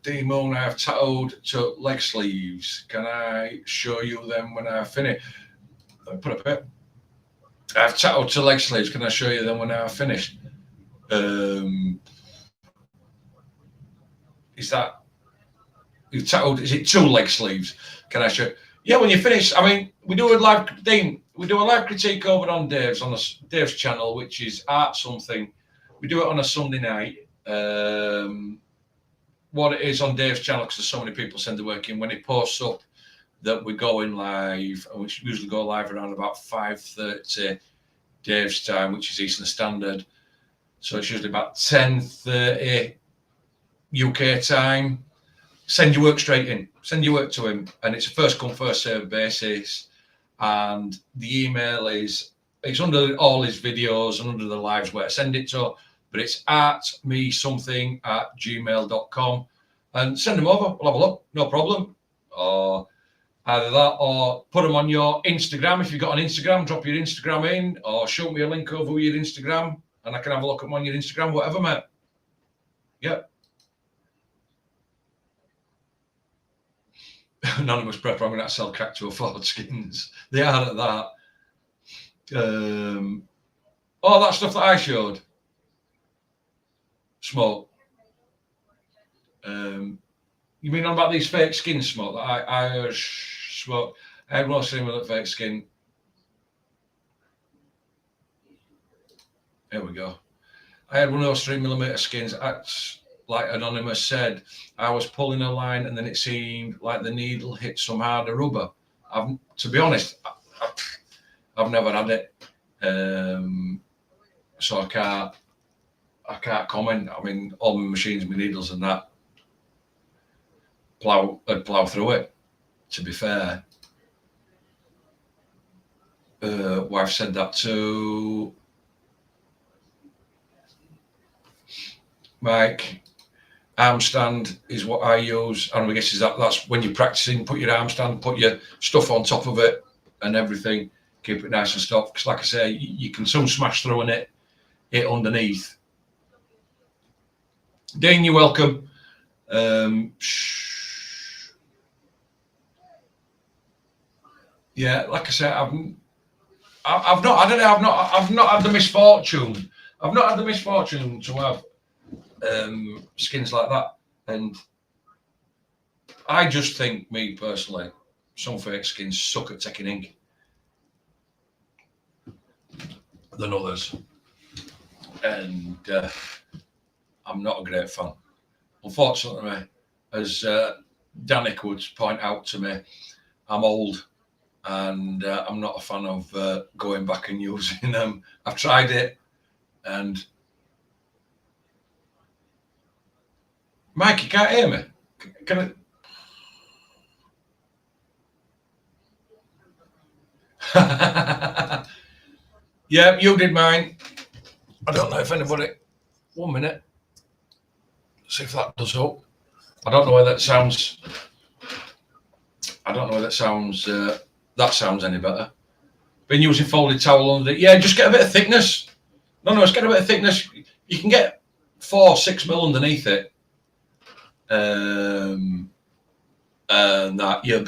A: D-Moon, I have tattooed to leg sleeves. Can I show you them when I finish? Put up it. I have tattooed to leg sleeves. Can I show you them when I finish? Is that you tattooed? Is it 2 leg sleeves? Can I show? Yeah, when you finish. I mean, we do a live critique over on Dave's channel, which is Art Something. We do it on a Sunday night. What it is on Dave's channel, because there's so many people send the work in, when it posts up that we're going live, and we usually go live around about 5:30 Dave's time, which is Eastern Standard. So it's usually about 10:30 UK time. Send your work straight in. Send your work to him, and it's a first come first served basis. And the email it's under all his videos and under the lives where I send it to. But it's artmesomething@gmail.com, and send them over. We'll have a look, no problem. Or either that, or put them on your Instagram. If you've got an Instagram, drop your Instagram in, or shoot me a link over your Instagram, and I can have a look at them on your Instagram, whatever, mate. Yep. Anonymous prepper, I'm going to sell crack to afford skins. They are at that. Oh, that stuff that I showed. Smoke. You mean on about these fake skin smoke that I smoke? I had one similar fake skin. There we go. I had one of those 3mm skins. Like Anonymous said, I was pulling a line and then it seemed like the needle hit some harder rubber. To be honest, I've never had it, so I can't comment. I mean, all my machines, my needles and that, I'd plow through it, to be fair. Wife said that too. Mike, arm stand is what I use. And I guess that's when you're practicing, put your arm stand, put your stuff on top of it and everything, keep it nice and stuff. Because like I say, you can some smash through and it underneath. Dean, you're welcome. yeah, like I said, I've not. I don't know. I've not had the misfortune. I've not had the misfortune to have skins like that, and I just think, me personally, some fake skins suck at taking ink than others, and I'm not a great fan. Unfortunately, as Danik would point out to me, I'm old, and I'm not a fan of going back and using them. I've tried it, and Mike, you can't hear me. Can I? Yeah, you did mine. I don't know if anybody. 1 minute. See if that does help. I don't know whether that sounds. I don't know whether that sounds. That sounds any better. Been using folded towel under it. Yeah, just get a bit of thickness. No, just get a bit of thickness. You can get 4-6 mil underneath it. And that you'll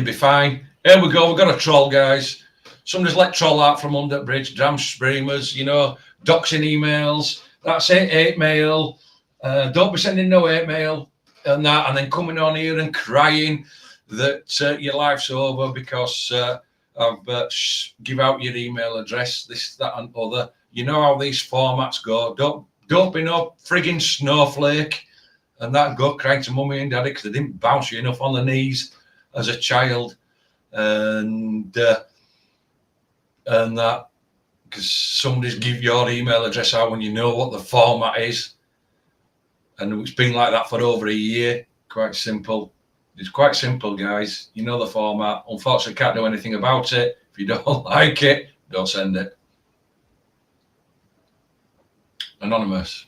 A: be fine. Here we go. We've got a troll, guys. Somebody's let troll out from under the bridge. Damn streamers, you know, doxing emails. That's it. 8 mail. Don't be sending no 8 mail and that, and then coming on here and crying that your life's over because I've give out your email address, this, that, and other. You know how these formats go. Don't be no frigging snowflake and that go crying to mummy and daddy because they didn't bounce you enough on the knees as a child, and that because somebody's give your email address out when you know what the format is, and it's been like that for over a year. Quite simple. It's quite simple, guys. You know the format. Unfortunately, can't do anything about it. If you don't like it, don't send it. Anonymous.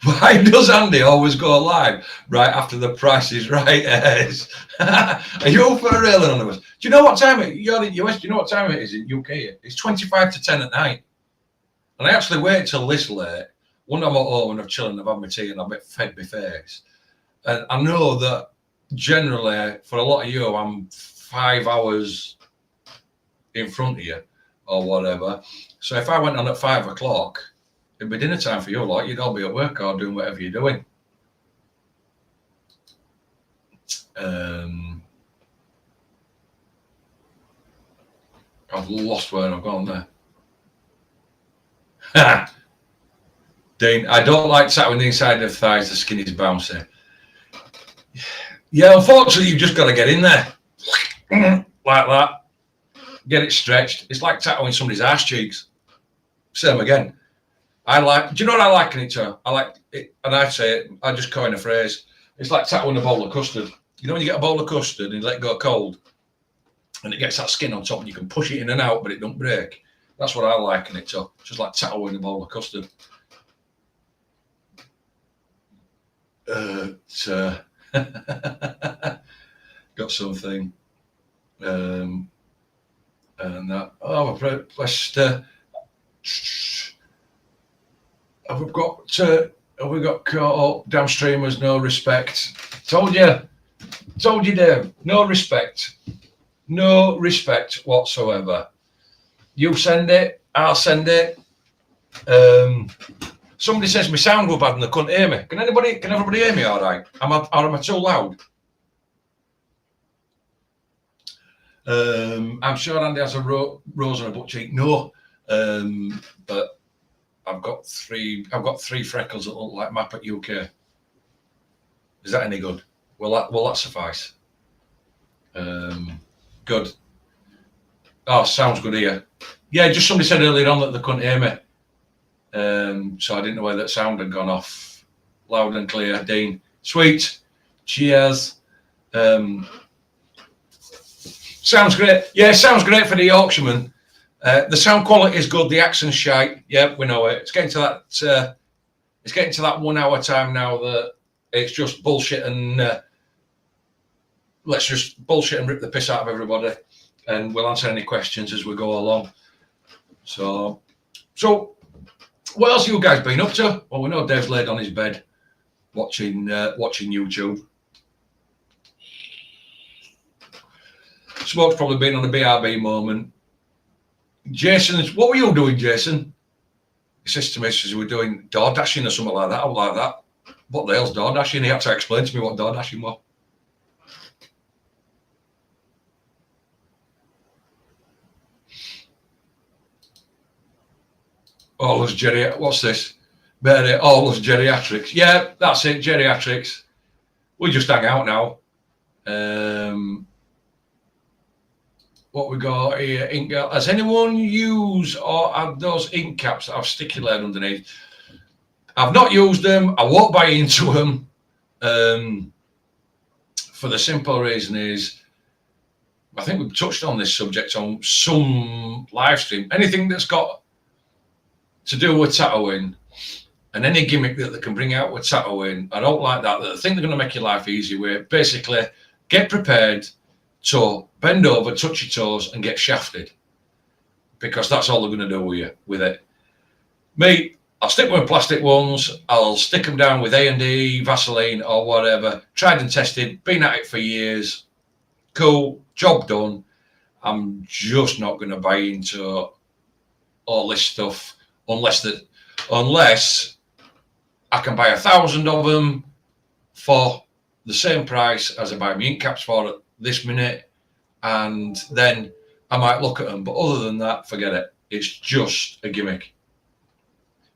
A: Why does Andy always go live right after the Price is Right airs? Are you for real, Anonymous? Do you know what time you're in US? Do you know what time it is in UK? It's 25 to 10 at night. And I actually wait till this late. When I'm at home and I'm chilling, I've had my tea and I've fed my face. And I know that generally, for a lot of you, I'm 5 hours in front of you or whatever. So if I went on at 5 o'clock, it'd be dinner time for you, like you'd all be at work or doing whatever you're doing. I've lost where I've gone there. Dean, I don't like tattooing the inside of the thighs, the skin is bouncy. Yeah, unfortunately, you've just got to get in there. Like that. Get it stretched. It's like tattooing somebody's ass cheeks. Same again. Do you know what I liken it to? I like it, and I say it, I just coin a phrase. It's like tattooing a bowl of custard. You know when you get a bowl of custard and you let it go cold, and it gets that skin on top and you can push it in and out, but it don't break. That's what I liken it to. Just like tattooing a bowl of custard. Got something. And that. Oh, let's. Have we got caught up? Damn streamers, no respect. Told you, Dave. No respect whatsoever. You send it, I'll send it. Somebody says my sound was bad and they couldn't hear me. Can everybody hear me all right? Am I too loud? I'm sure Andy has a rose on a butt cheek. No, but I've got three freckles that look like map at UK. Is that any good? Will that suffice? Good. Oh, sounds good here. Yeah, just somebody said earlier on that they couldn't hear me. So I didn't know whether that sound had gone off. Loud and clear, Dean. Sweet. Cheers. Sounds great. Yeah, sounds great for the Yorkshireman. The sound quality is good. The accent's shite. Yeah, we know it. It's getting to that. It's getting to that 1 hour time now that it's just bullshit and let's just bullshit and rip the piss out of everybody, and we'll answer any questions as we go along. So what else have you guys been up to? Well, we know Dave's laid on his bed watching YouTube. Smoke's probably been on a BRB moment. Jason, what were you doing, Jason? He says to me, says, we're doing door dashing or something like that. I'm like that. What the hell's door dashing? He had to explain to me what door dashing was. All those what's this? All those geriatrics. Yeah, that's it, geriatrics. We just hang out now. What we got here? Ink. Has anyone used or had those ink caps that have sticky lead underneath? I've not used them. I won't buy into them. For the simple reason is, I think we've touched on this subject on some live stream. Anything that's got to do with tattooing and any gimmick that they can bring out with tattooing, I don't like that. They think they're going to make your life easy. Where basically get prepared to bend over, touch your toes, and get shafted, because that's all they're going to do with it. Me, I'll stick with plastic ones. I'll stick them down with A&D, Vaseline, or whatever. Tried and tested. Been at it for years. Cool. Job done. I'm just not going to buy into all this stuff unless I can buy 1,000 of them for the same price as I buy my ink caps for at this minute, and then I might look at them. But other than that, forget it. It's just a gimmick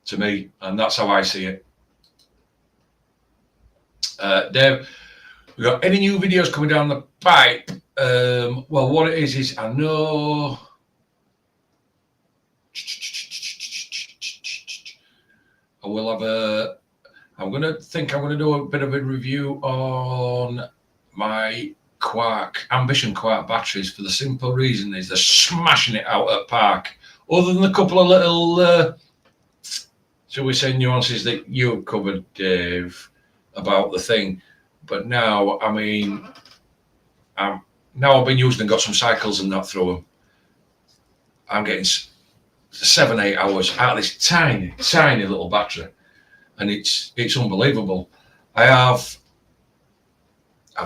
A: to me, and that's how I see it. Dave, we got any new videos coming down the pipe? Well, what it is I know I will have I'm going to do a bit of a review on my Ambition Quark batteries, for the simple reason is they're smashing it out at park. Other than a couple of little, shall we say, nuances that you covered, Dave, about the thing. But now, I mean, now I've been using and got some cycles and that through them. I'm getting 7-8 hours out of this tiny little battery, and it's unbelievable. I've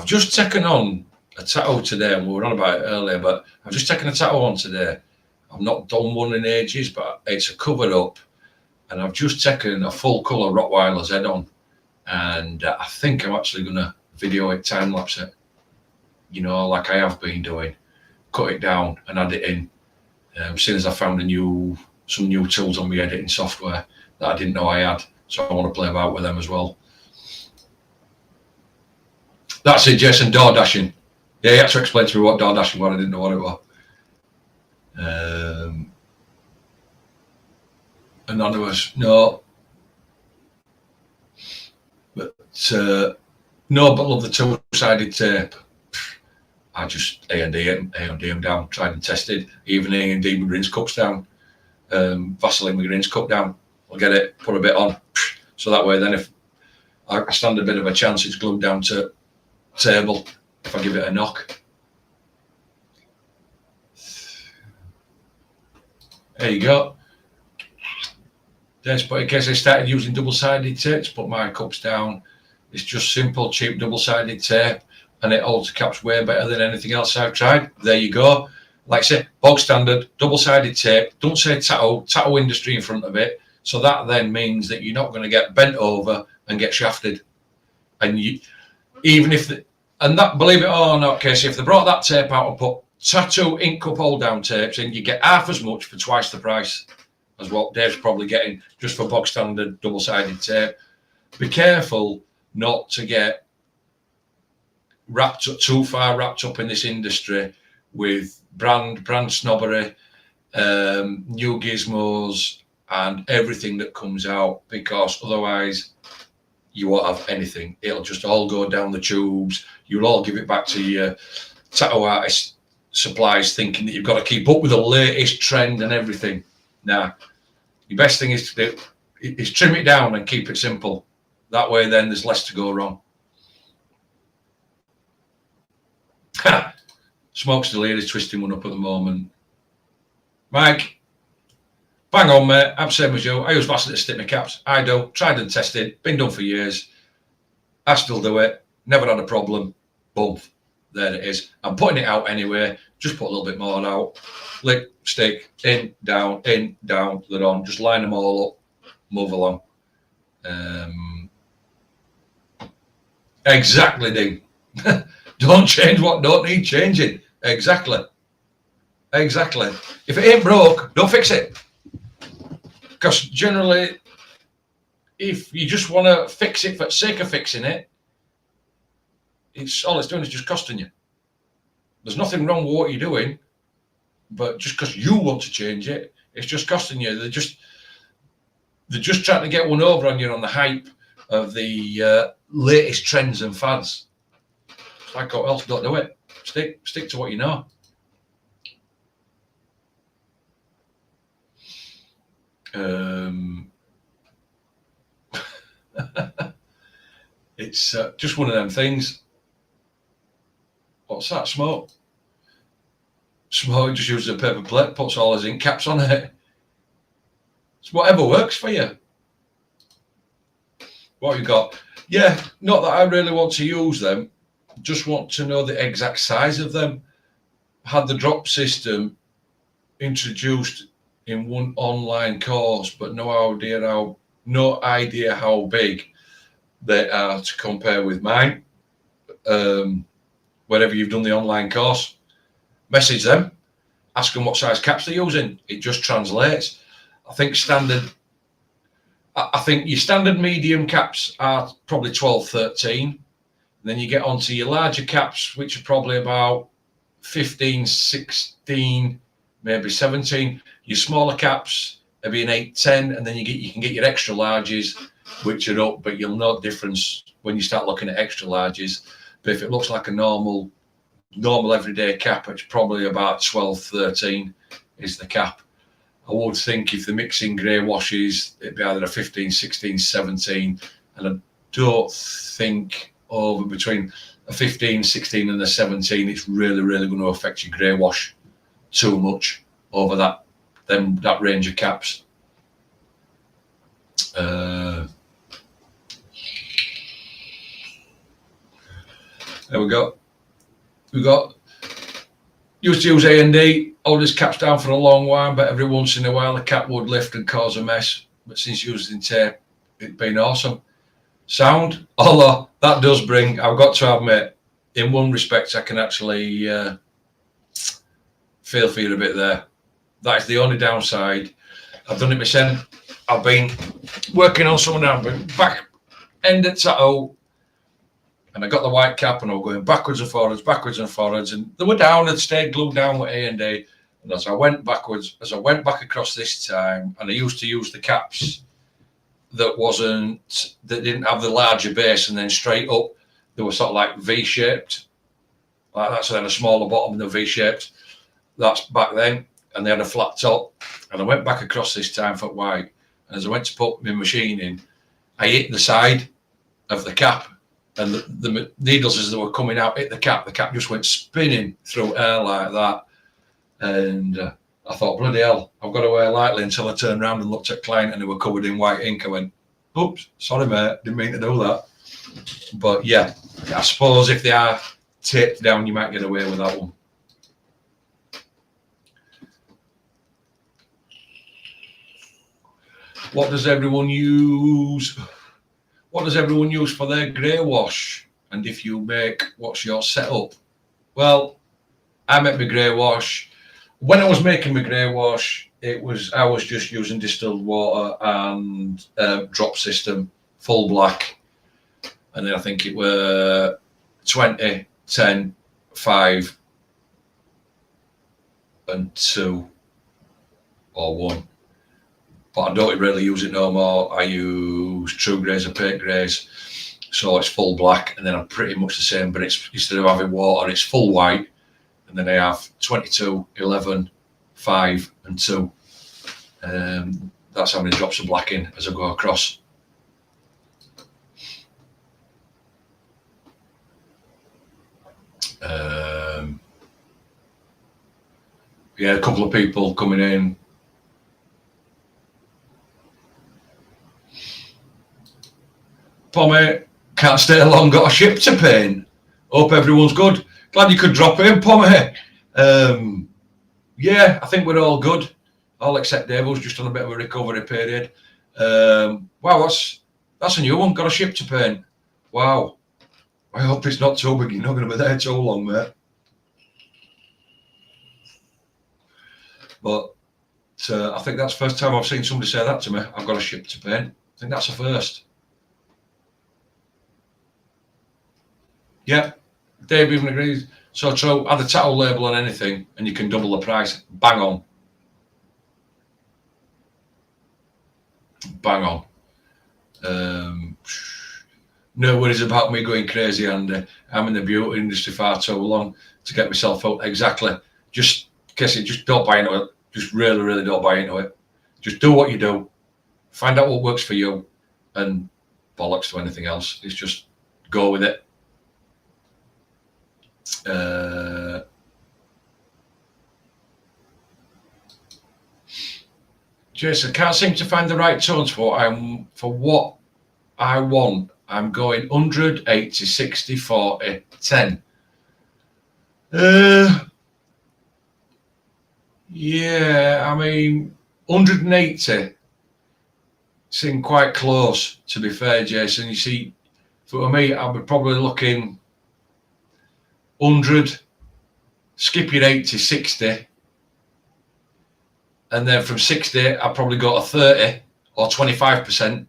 A: just taken on a tattoo today, and we were on about it earlier, but I've just taken a tattoo on today. I've not done one in ages, but it's a cover up, and I've just taken a full colour Rottweiler's head on, and I think I'm actually going to video it, time lapse it, like I have been doing, cut it down and add it in. Seeing as I found some new tools on my editing software that I didn't know I had, so I want to play about with them as well. That's it, Jason. Door dashing. Yeah, he had to explain to me what door dashing was. I didn't know what it was. Anonymous, no. But love the two-sided tape. I just A&D them down, tried and tested. Even A&D with rinse cups down. Vaseline with rinse cup down. I'll get it, put a bit on. So that way then if I stand a bit of a chance, it's glued down to table if I give it a knock. There you go. But in case I started using double-sided tape to put my cups down, it's just simple, cheap double-sided tape, and it holds the caps way better than anything else I've tried. There you go. Like I say, bog standard, double-sided tape. Don't say tattoo industry in front of it. So that then means that you're not going to get bent over and get shafted. And believe it or not, Casey, if they brought that tape out and put tattoo ink cup hold down tapes in, you get half as much for twice the price as what Dave's probably getting just for bog standard double-sided tape. Be careful not to get too far wrapped up in this industry with brand snobbery, new gizmos, and everything that comes out, because otherwise you won't have anything. It'll just all go down the tubes. You'll all give it back to your tattoo artist supplies, thinking that you've got to keep up with the latest trend and everything. Nah, the best thing is to do is trim it down and keep it simple. That way then there's less to go wrong. Smoke's still here, he's twisting one up at the moment. Mike, bang on, mate. I'm same as you. I use Vaseline to stick my caps. I do. Tried and tested. Been done for years. I still do it. Never had a problem. Boom. There it is. I'm putting it out anyway. Just put a little bit more out. Lick, stick, in, down, they're on. Just line them all up. Move along. Exactly, Dean. Don't change what don't need changing. Exactly. If it ain't broke, don't fix it. Because generally, if you just want to fix it for the sake of fixing it, all it's doing is just costing you. There's nothing wrong with what you're doing, but just because you want to change it, it's just costing you. They're just trying to get one over on you on the hype of the latest trends and fads. It's like what else? Don't do it. Stick to what you know. It's just one of them things. What's that? Smoke just uses a paper plate, puts all his ink caps on it. It's whatever works for you. What you got? Yeah, not that I really want to use them, just want to know the exact size of them. Had the drop system introduced in one online course, but no idea how big they are to compare with mine. Wherever you've done the online course, message them, ask them what size caps they're using. It just translates. I think your standard medium caps are probably 12, 13. And then you get onto your larger caps, which are probably about 15, 16, maybe 17. Your smaller caps are being 8, 10, and then you can get your extra larges, which are up, but you'll know the difference when you start looking at extra larges. But if it looks like a normal everyday cap, it's probably about 12, 13 is the cap. I would think if they're mixing grey washes, it'd be either a 15, 16, 17. And I don't think over between a 15, 16 and a 17, it's really, really going to affect your grey wash too much over that range of caps. There we go. Used to use A&D, hold his caps down for a long while, but every once in a while the cap would lift and cause a mess. But since using tape, it's been awesome. Sound, although that does bring, I've got to admit, in one respect, I can actually feel for you a bit there. That is the only downside. I've done it myself. I've been working on someone now, but back end at tattoo, and I got the white cap and I was going backwards and forwards, and they were down and stayed glued down with A&D. And as I went back across this time, and I used to use the caps that didn't have the larger base and then straight up, they were sort of like V-shaped, like that, so then a smaller bottom and a V-shaped. That's back then, and they had a flat top. And I went back across this time for white, and as I went to put my machine in, I hit the side of the cap, and the needles, as they were coming out, hit the cap. The cap just went spinning through air like that. And I thought, bloody hell, I've got to wear lightly, until I turned around and looked at client and they were covered in white ink. I went, oops, sorry mate, didn't mean to do that. But yeah, I suppose if they are taped down, you might get away with that one. What does everyone use? What does everyone use for their grey wash? And if you make, what's your setup? Well, I make my grey wash. When I was making my grey wash, I was just using distilled water and drop system, full black. And then I think it were 20, 10, 5, and 2 or 1. But I don't really use it no more. I use true greys and paint greys, so it's full black, and then I'm pretty much the same, but it's, instead of having water, it's full white, and then I have 22, 11, 5 and 2. That's how many drops of black in as I go across. Yeah, a couple of people coming in. Pommy, Can't stay long, got a ship to paint. Hope everyone's good. Glad you could drop in, Pommy. Yeah, I think we're all good. All except Dave, who's just on a bit of a recovery period. Wow, that's a new one. Got a ship to paint. Wow. I hope it's not too big. You're not going to be there too long, mate. But I think that's the first time I've seen somebody say that to me. I've got a ship to paint. I think that's a first. Yeah, Dave even agrees. So true. Add a tattoo label on anything and you can double the price. Bang on. Bang on. No worries about me going crazy, Andy. I'm in the beauty industry far too long to get myself out. Exactly. Just don't buy into it. Just really, really don't buy into it. Just do what you do. Find out what works for you and bollocks to anything else. It's just go with it. Jason, can't seem to find the right tones for what I want. I'm going 100, 80, 60, 40, 10. Yeah, I mean, 180 seem quite close, to be fair, Jason. You see, for me, I would probably looking 100, skip your 80, 60. And then from 60, I probably got a 30 or 25%.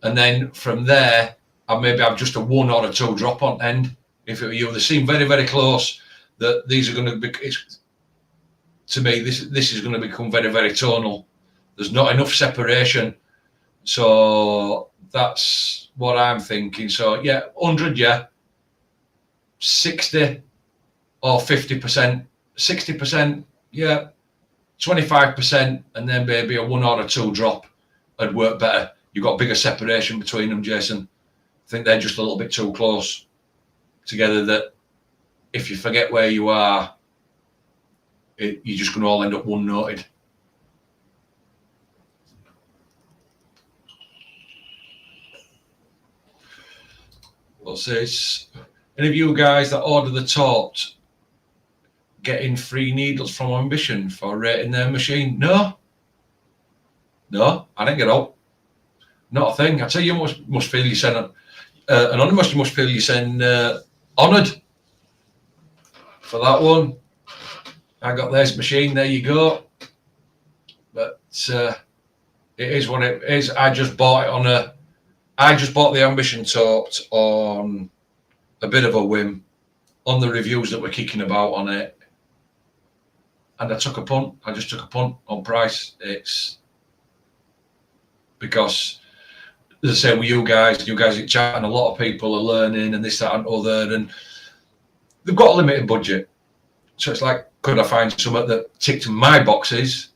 A: And then from there, I maybe have just a 1 or a 2 drop on end. If it were you, they seem very, very close. That these are going to be, to me, this is going to become very, very tonal. There's not enough separation. So that's what I'm thinking. So yeah, 100, yeah. 60 or 50%. 60%, yeah. 25%, and then maybe a 1 or a 2 drop would work better. You've got bigger separation between them, Jason. I think they're just a little bit too close together that if you forget where you are, you're just going to all end up one-noted. What's this? Any of you guys that order the torped getting free needles from Ambition for rating their machine? No, I didn't get out. Not a thing. I tell you, must feel you send anonymous. You must feel you send honoured for that one. I got this machine. There you go. But it is what it is. I just bought it I just bought the Ambition torped on a bit of a whim on the reviews that were kicking about on it. And I took a punt. I just took a punt on price. It's because, as I say, with you guys are chatting, a lot of people are learning and this, that, and other, and they've got a limited budget. So it's like, could I find something that ticked my boxes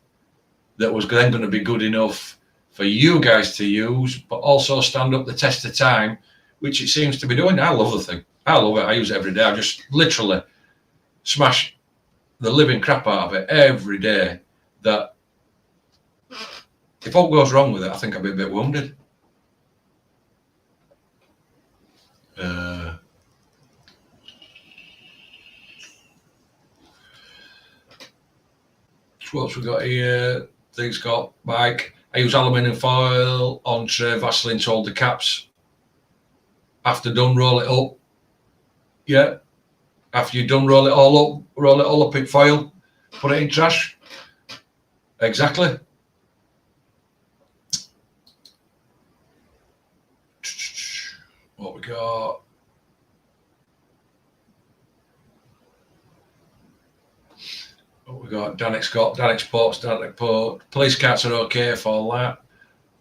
A: that was then going to be good enough for you guys to use, but also stand up the test of time, which it seems to be doing. I love the thing. I love it. I use it every day. I just literally smash the living crap out of it every day. That if all goes wrong with it, I think I'll be a bit wounded. What else we got here? Things got Mike. I use aluminium foil on tray, Vaseline to hold the caps. After done, roll it up. Yeah. After you're done, roll it all up in foil, put it in trash. Exactly. What we got? What we got? Danix ports. Police cats are okay for that.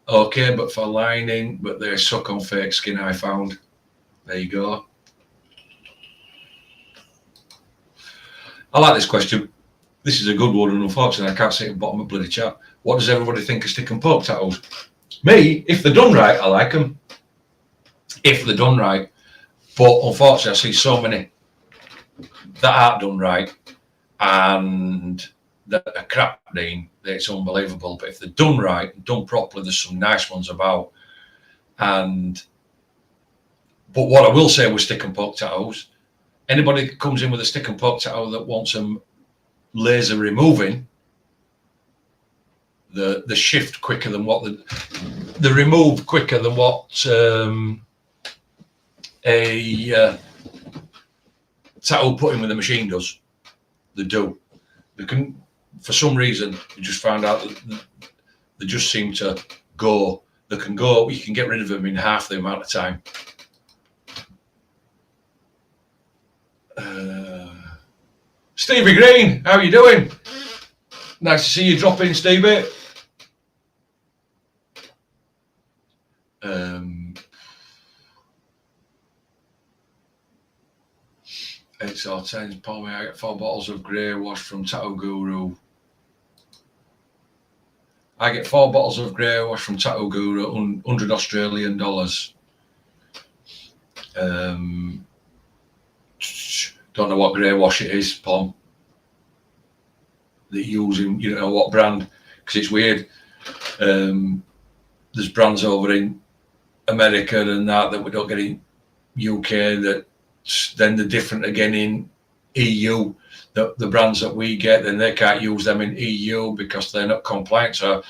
A: Okay, but for lining, but they suck on fake skin, I found. There you go. I like this question. This is a good one, and unfortunately I can't see it at the bottom of bloody chat. What does everybody think of stick and poke tattoos? Me, if they're done right, I like them. If they're done right. But unfortunately, I see so many that aren't done right and that are crap name, that it's unbelievable. But if they're done right, done properly, there's some nice ones about. And But what I will say with stick and poke tattoos, anybody that comes in with a stick and poke tattoo that wants them laser removing, the shift quicker than what the remove quicker than what a tattoo put in with a machine does. They do. They can, for some reason, you just found out that they just seem to go. They can go. You can get rid of them in half the amount of time. Stevie Green, how are you doing? Nice to see you drop in, Stevie. It's our 10s, Paul. I get 4 bottles of grey wash from Tattoo Guru. I get 4 bottles of grey wash from Tattoo Guru, $100 Australian dollars. Don't know what grey wash it is, Pom. That you're using, you know what brand? Because it's weird. There's brands over in America and that we don't get in UK. That then they're different again in EU. The brands that we get, then they can't use them in EU because they're not compliant. So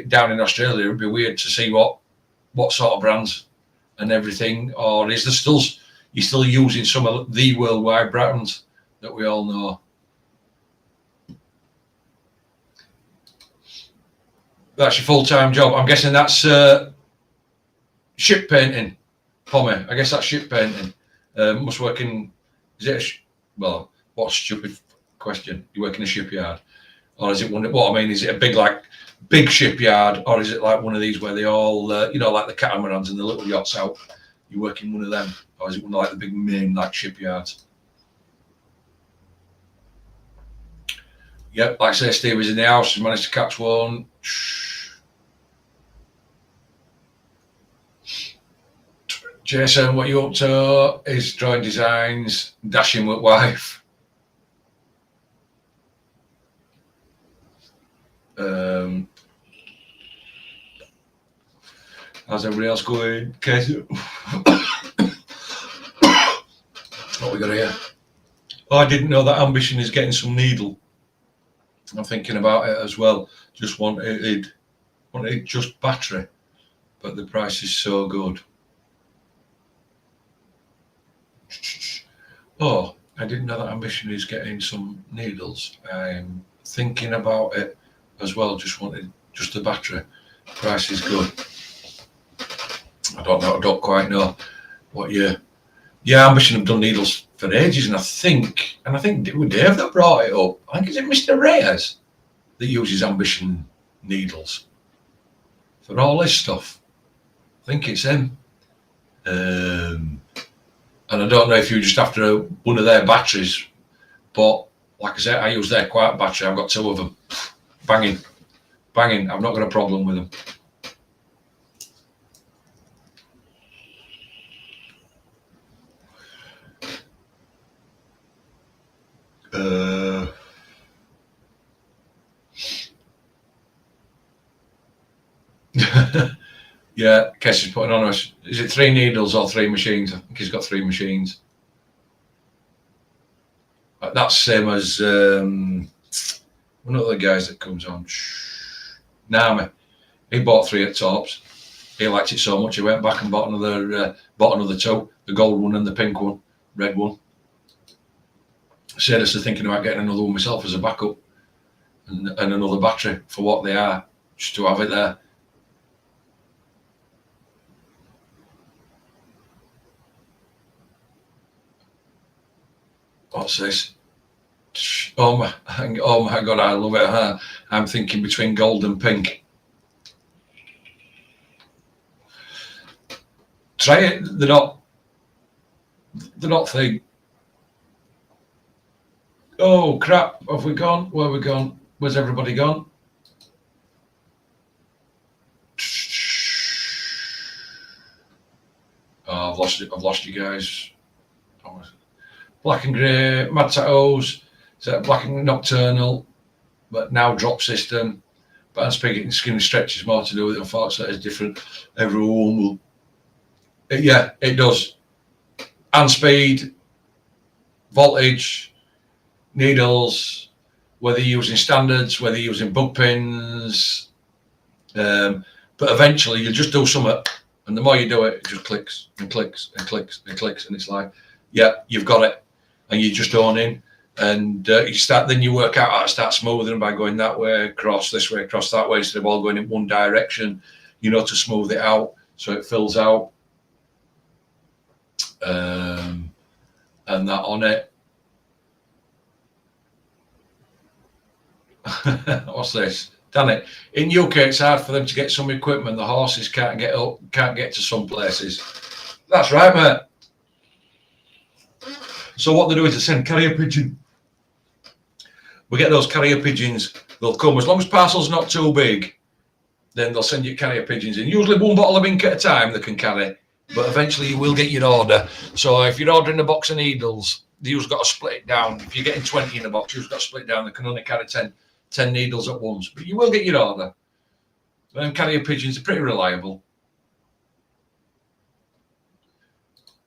A: down in Australia, it'd be weird to see what sort of brands and everything. Or is there still, you're still using some of the worldwide brands that we all know? That's your full-time job. I'm guessing that's ship painting, Pommy. I guess that's ship painting. Must work in, is it well, what a stupid question. You work in a shipyard? Or is it one, what I mean, is it a big shipyard, or is it like one of these where they all, you know, like the catamarans and the little yachts out? You work in one of them? Or is it one of like the big main like shipyards? Yep, like I say, Steve is in the house. He's managed to catch one. Jason, what you up to? Is drawing designs, dashing with wife. How's everybody else going? Okay. What we got here? Oh, I didn't know that Ambition is getting some needle. I'm thinking about it as well. Just wanted just battery, but the price is so good. Oh, I didn't know that Ambition is getting some needles. I'm thinking about it as well. Just wanted just the battery. Price is good. I don't know. I don't quite know what year. Yeah, Ambition have done needles for ages, and I think it was Dave that brought it up. I think is it Mr. Reyes that uses Ambition needles for all this stuff. I think it's him. And I don't know if you just after one of their batteries, but like I said, I use their quiet battery. I've got 2 of them. Banging. I've not got a problem with them. Yeah, Kes is putting on us. Is it 3 needles or 3 machines? I think he's got 3 machines. That's same as one of the guys that comes on. Nami. He bought 3 at Torped. He liked it so much he went back and bought another 2, the gold one and the pink one, red one. Seriously thinking about getting another one myself as a backup and another battery for what they are, just to have it there. What's this? Oh my God, I love it. Huh? I'm thinking between gold and pink. Try it. They're not thick. Oh crap, have we gone? Where have we gone? Where's everybody gone? Oh, I've lost you guys. Black and grey, Mad Tattoos, so black and nocturnal, but now drop system. But I'm speaking skin stretch is more to do with it. Unfortunately, it's different. Everyone will. Yeah, it does. hand speed, voltage, needles, whether you're using standards, whether you're using bug pins. But eventually you'll just do something, and the more you do it, it just clicks and clicks and clicks and clicks, and it's like, yeah, you've got it, and you just own in, and then you work out how to start smoothing by going that way, across this way, across that way, instead of all going in one direction, you know, to smooth it out so it fills out, and that on it. What's this? Damn it. In UK, it's hard for them to get some equipment. The horses can't get up, can't get to some places. That's right, mate. So what they do is they send carrier pigeon. We get those carrier pigeons. They'll come, as long as parcel's not too big, then they'll send you carrier pigeons in. Usually one bottle of ink at a time they can carry, but eventually you will get your order. So if you're ordering a box of needles, you've got to split it down. If you're getting 20 in a box, you've got to split it down. They can only carry 10 needles at once, but you will get your order. And carrier pigeons are pretty reliable.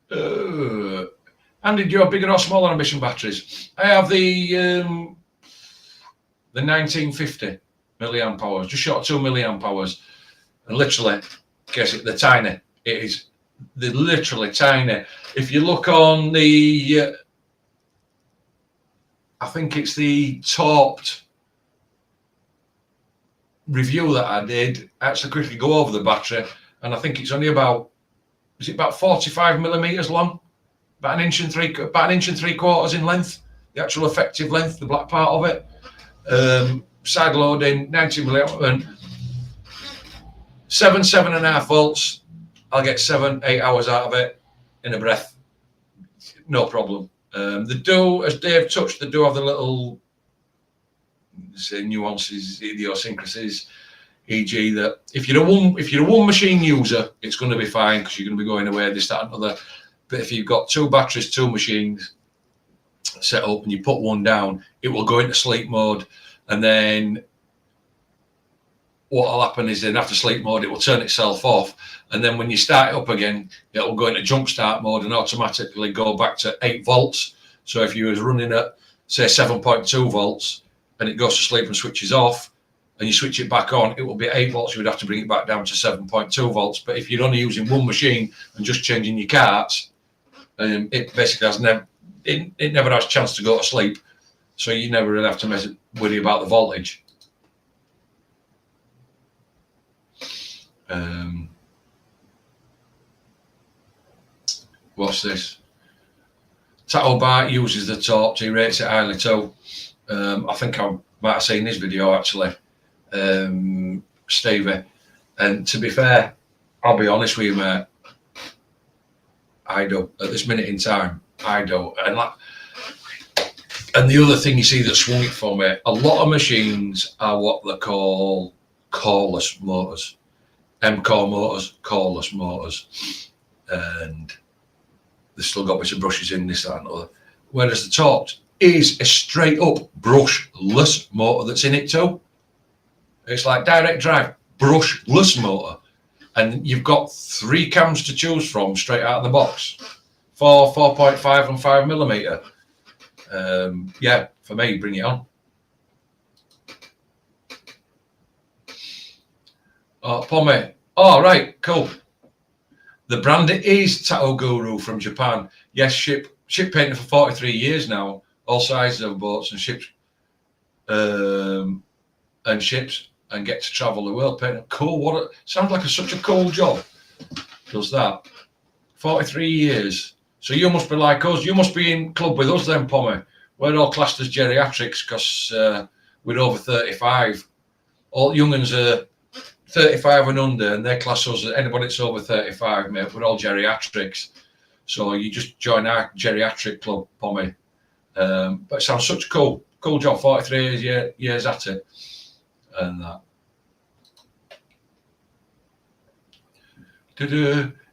A: Andy, do you have bigger or smaller ambition batteries? I have the 1950 milliamp hours, just short of 2 milliamp hours, and literally, guess it, they're tiny. They're literally tiny. If you look on the, I think it's the torped review that I did, I actually quickly go over the battery, and I think it's only about, is it about 45 millimeters long, about an inch and three quarters in length, the actual effective length, the black part of it. Side loading, 90 milliamp, and 7.5 volts. I'll get 7-8 hours out of it in a breath, no problem. They do, as Dave touched, they do have the little, say, nuances, idiosyncrasies, e.g. that if you're a one machine user, it's going to be fine because you're going to be going away this, that, and other. But if you've got 2 batteries, 2 machines set up, and you put one down, it will go into sleep mode, and then what will happen is then after sleep mode, it will turn itself off, and then when you start it up again, it will go into jump start mode and automatically go back to 8 volts. So if you was running at, say, 7.2 volts, and it goes to sleep and switches off, and you switch it back on, it will be 8 volts. You would have to bring it back down to 7.2 volts. But if you're only using one machine and just changing your carts, it basically has it never has a chance to go to sleep. So you never really have to worry about the voltage. What's this? Tattoo Bar uses the torped. He rates it highly too. I think I might have seen this video actually, Stevie. And to be fair, I'll be honest with you, mate, I do. At this minute in time, I do. And the other thing you see that swung it for me, a lot of machines are what they call coreless motors. M-core motors, coreless motors. And they've still got bits of brushes in this, that, and other. Whereas the torped is a straight up brushless motor that's in it too. It's like direct drive, brushless motor. And you've got 3 cams to choose from straight out of the box. 4, 4.5 and 5 millimeter. Yeah, for me, bring it on. Oh, Pommy. Oh, right, cool. The brand is Tattoo Guru from Japan. Yes, ship painting for 43 years now. All sizes of boats and ships, and get to travel the world painting. Cool. Sounds like such a cool job. Does that? 43 years. So you must be like us. You must be in club with us then, Pommy. We're all classed as geriatrics because we're over 35. All young'uns are 35 and under, and they class us as anybody that's over 35, mate. We're all geriatrics. So you just join our geriatric club, Pommy. But it sounds such a cool job. 43 years at it, and that.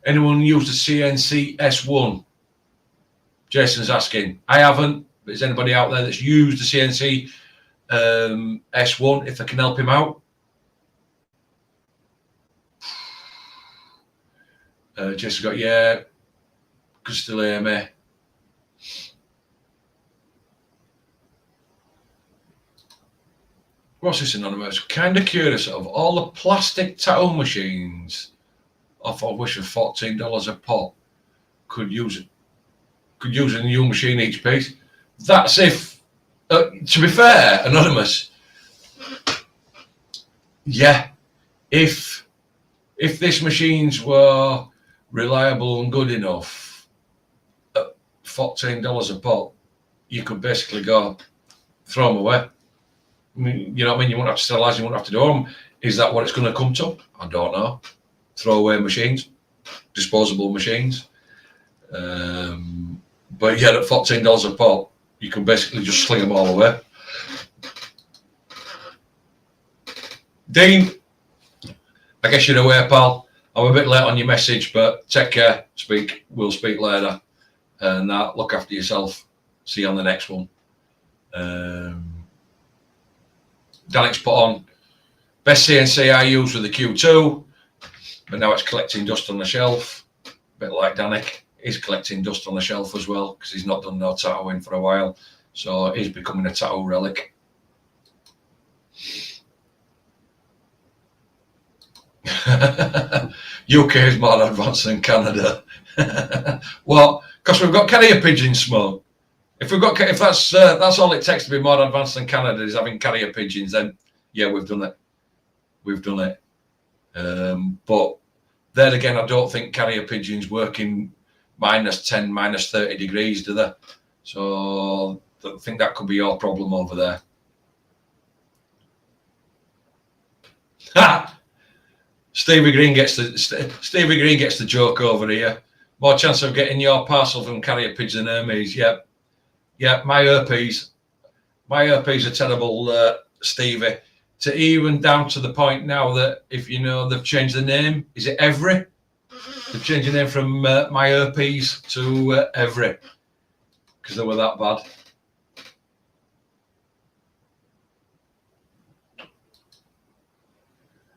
A: Anyone use the CNC S1? Jason's asking. I haven't, but is anybody out there that's used the CNC S1? If I can help him out. Jason's got, yeah. Can still hear me. What's this, Anonymous? Kind of curious, of all the plastic tattoo machines, of which are $14 a pop, could use a new machine each piece. That's if, to be fair, Anonymous, yeah, if this machines were reliable and good enough, at $14 a pop, you could basically go throw them away. I mean, you know what I mean? You won't have to sterilize, you won't have to do them. Is that what it's going to come to? I don't know. Throwaway machines, disposable machines. But yeah, at $14 a pop, you can basically just sling them all away. Dean, I guess you're aware, pal. I'm a bit late on your message, but take care. We'll speak later. And look after yourself. See you on the next one. Danik's put on best CNC I use with the Q2, but now it's collecting dust on the shelf. A bit like Danik, he's collecting dust on the shelf as well because he's not done no tattooing for a while, so he's becoming a tattoo relic. UK is more advanced than Canada. Well, because we've got carrier pigeon smoke. If that's all it takes to be more advanced than Canada is having carrier pigeons, then yeah, we've done it. We've done it. But then again, I don't think carrier pigeons work in -10, -30 degrees, do they? So I think that could be your problem over there. Ha! Stevie Green gets the joke over here. More chance of getting your parcel from carrier pigeon than Hermes. Yep. Yeah, my herpes are terrible, Stevie. To even down to the point now that if you know they've changed the name, is it Every? They've changed the name from my herpes to Every because they were that bad.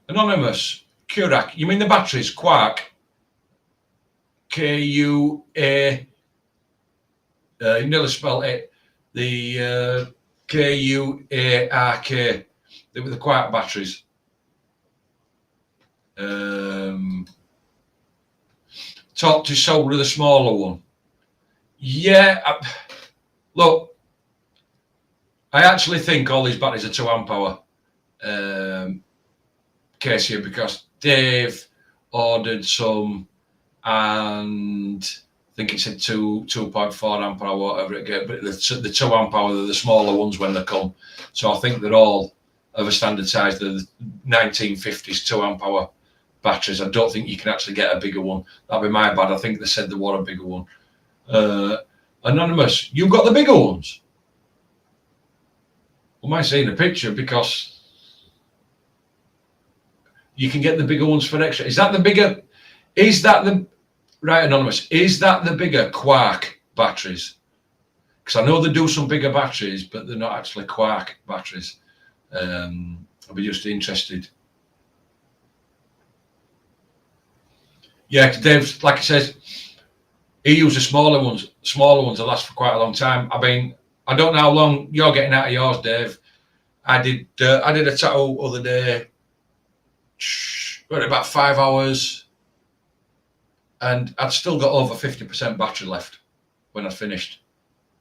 A: Anonymous, Kurak, you mean the batteries? Quark, K-U-A. You nearly spelled it. The K-U-A-R-K. They were the Quark batteries. Talk to solder the smaller one. Yeah, look, I actually think all these batteries are 2 amp hour case here because Dave ordered some and I think it said 2.4 amp hour, whatever it gets, but the 2 amp hour are the smaller ones when they come. So I think they're all of a standard size. The 1950s 2 amp hour batteries. I don't think you can actually get a bigger one. That'd be my bad. I think they said there were a bigger one. Anonymous, you've got the bigger ones. Well, I might see in a picture because you can get the bigger ones for extra. Is that the bigger? Is that the right, Anonymous? Is that the bigger Quark batteries? Because I know they do some bigger batteries, but they're not actually Quark batteries. I'll be just interested. Yeah, Dave, like I said, he uses smaller ones. Smaller ones will last for quite a long time. I mean, I don't know how long you're getting out of yours, Dave. I did a tattoo other day, about 5 hours, and I'd still got over 50% battery left when I finished.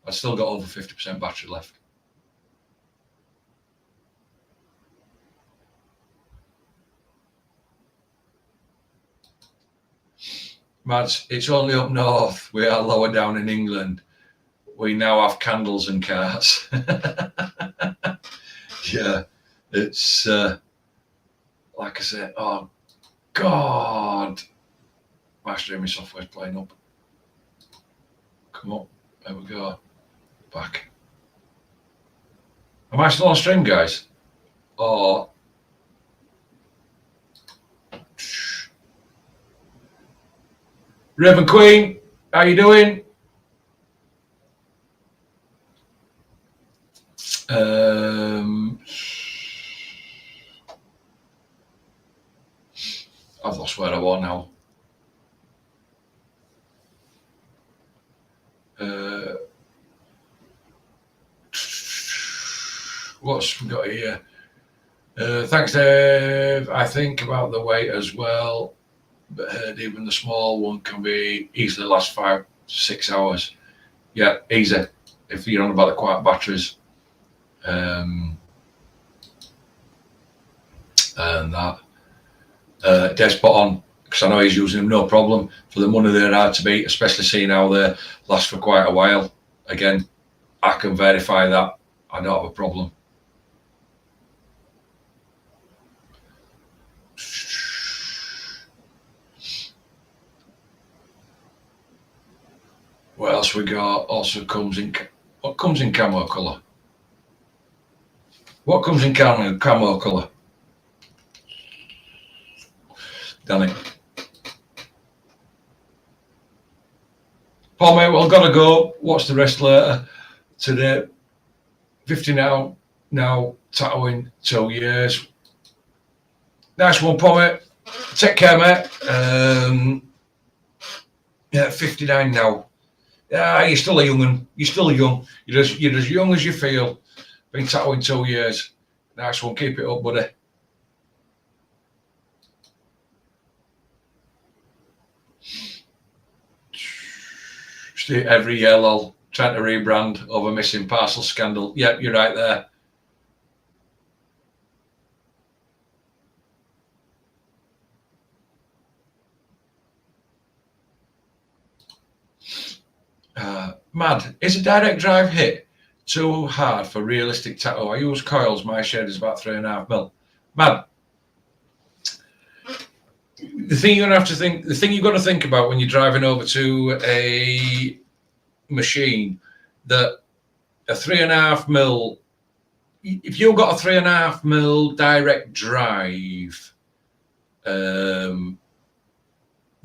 A: I'd still got over 50% battery left. Mads, it's only up north. We are lower down in England. We now have candles and cars. Yeah, it's like I said, oh God, my streaming software's playing up. Come on, there we go. Back. Am I still on stream, guys? Or Raven Queen, how you doing? I've lost where I was now. What's we got here? Thanks, Dave. I think about the weight as well, but heard even the small one can be easily last 5 to 6 hours. Yeah, easy if you're on about the quiet batteries. And that dead spot on, because I know he's using them no problem. For the money they're hard to beat, especially seeing how they last for quite a while. Again, I can verify that. I don't have a problem. What else we got? Also comes in, what comes in camo colour? What comes in camo colour? Danny. Paul, mate, well, gotta go. Watch the rest later. Today, 50 now tattooing 2 years. Nice one, Paul, mate. Take care, mate. Yeah, 59 now. Yeah, you're still a young one. You're still young. You're as young as you feel. Been tattooing 2 years. Nice one. Keep it up, buddy. Every year, lol. Trying to rebrand over missing parcel scandal. Yep, you're right there. Mad. Is a direct drive hit too hard for realistic tattoo? I use coils. My shed is about 3.5 mil. Mad. The thing you're gonna have to think. The thing you've got to think about when you're driving over to a machine, that a 3.5 mil. If you've got a 3.5 mil direct drive,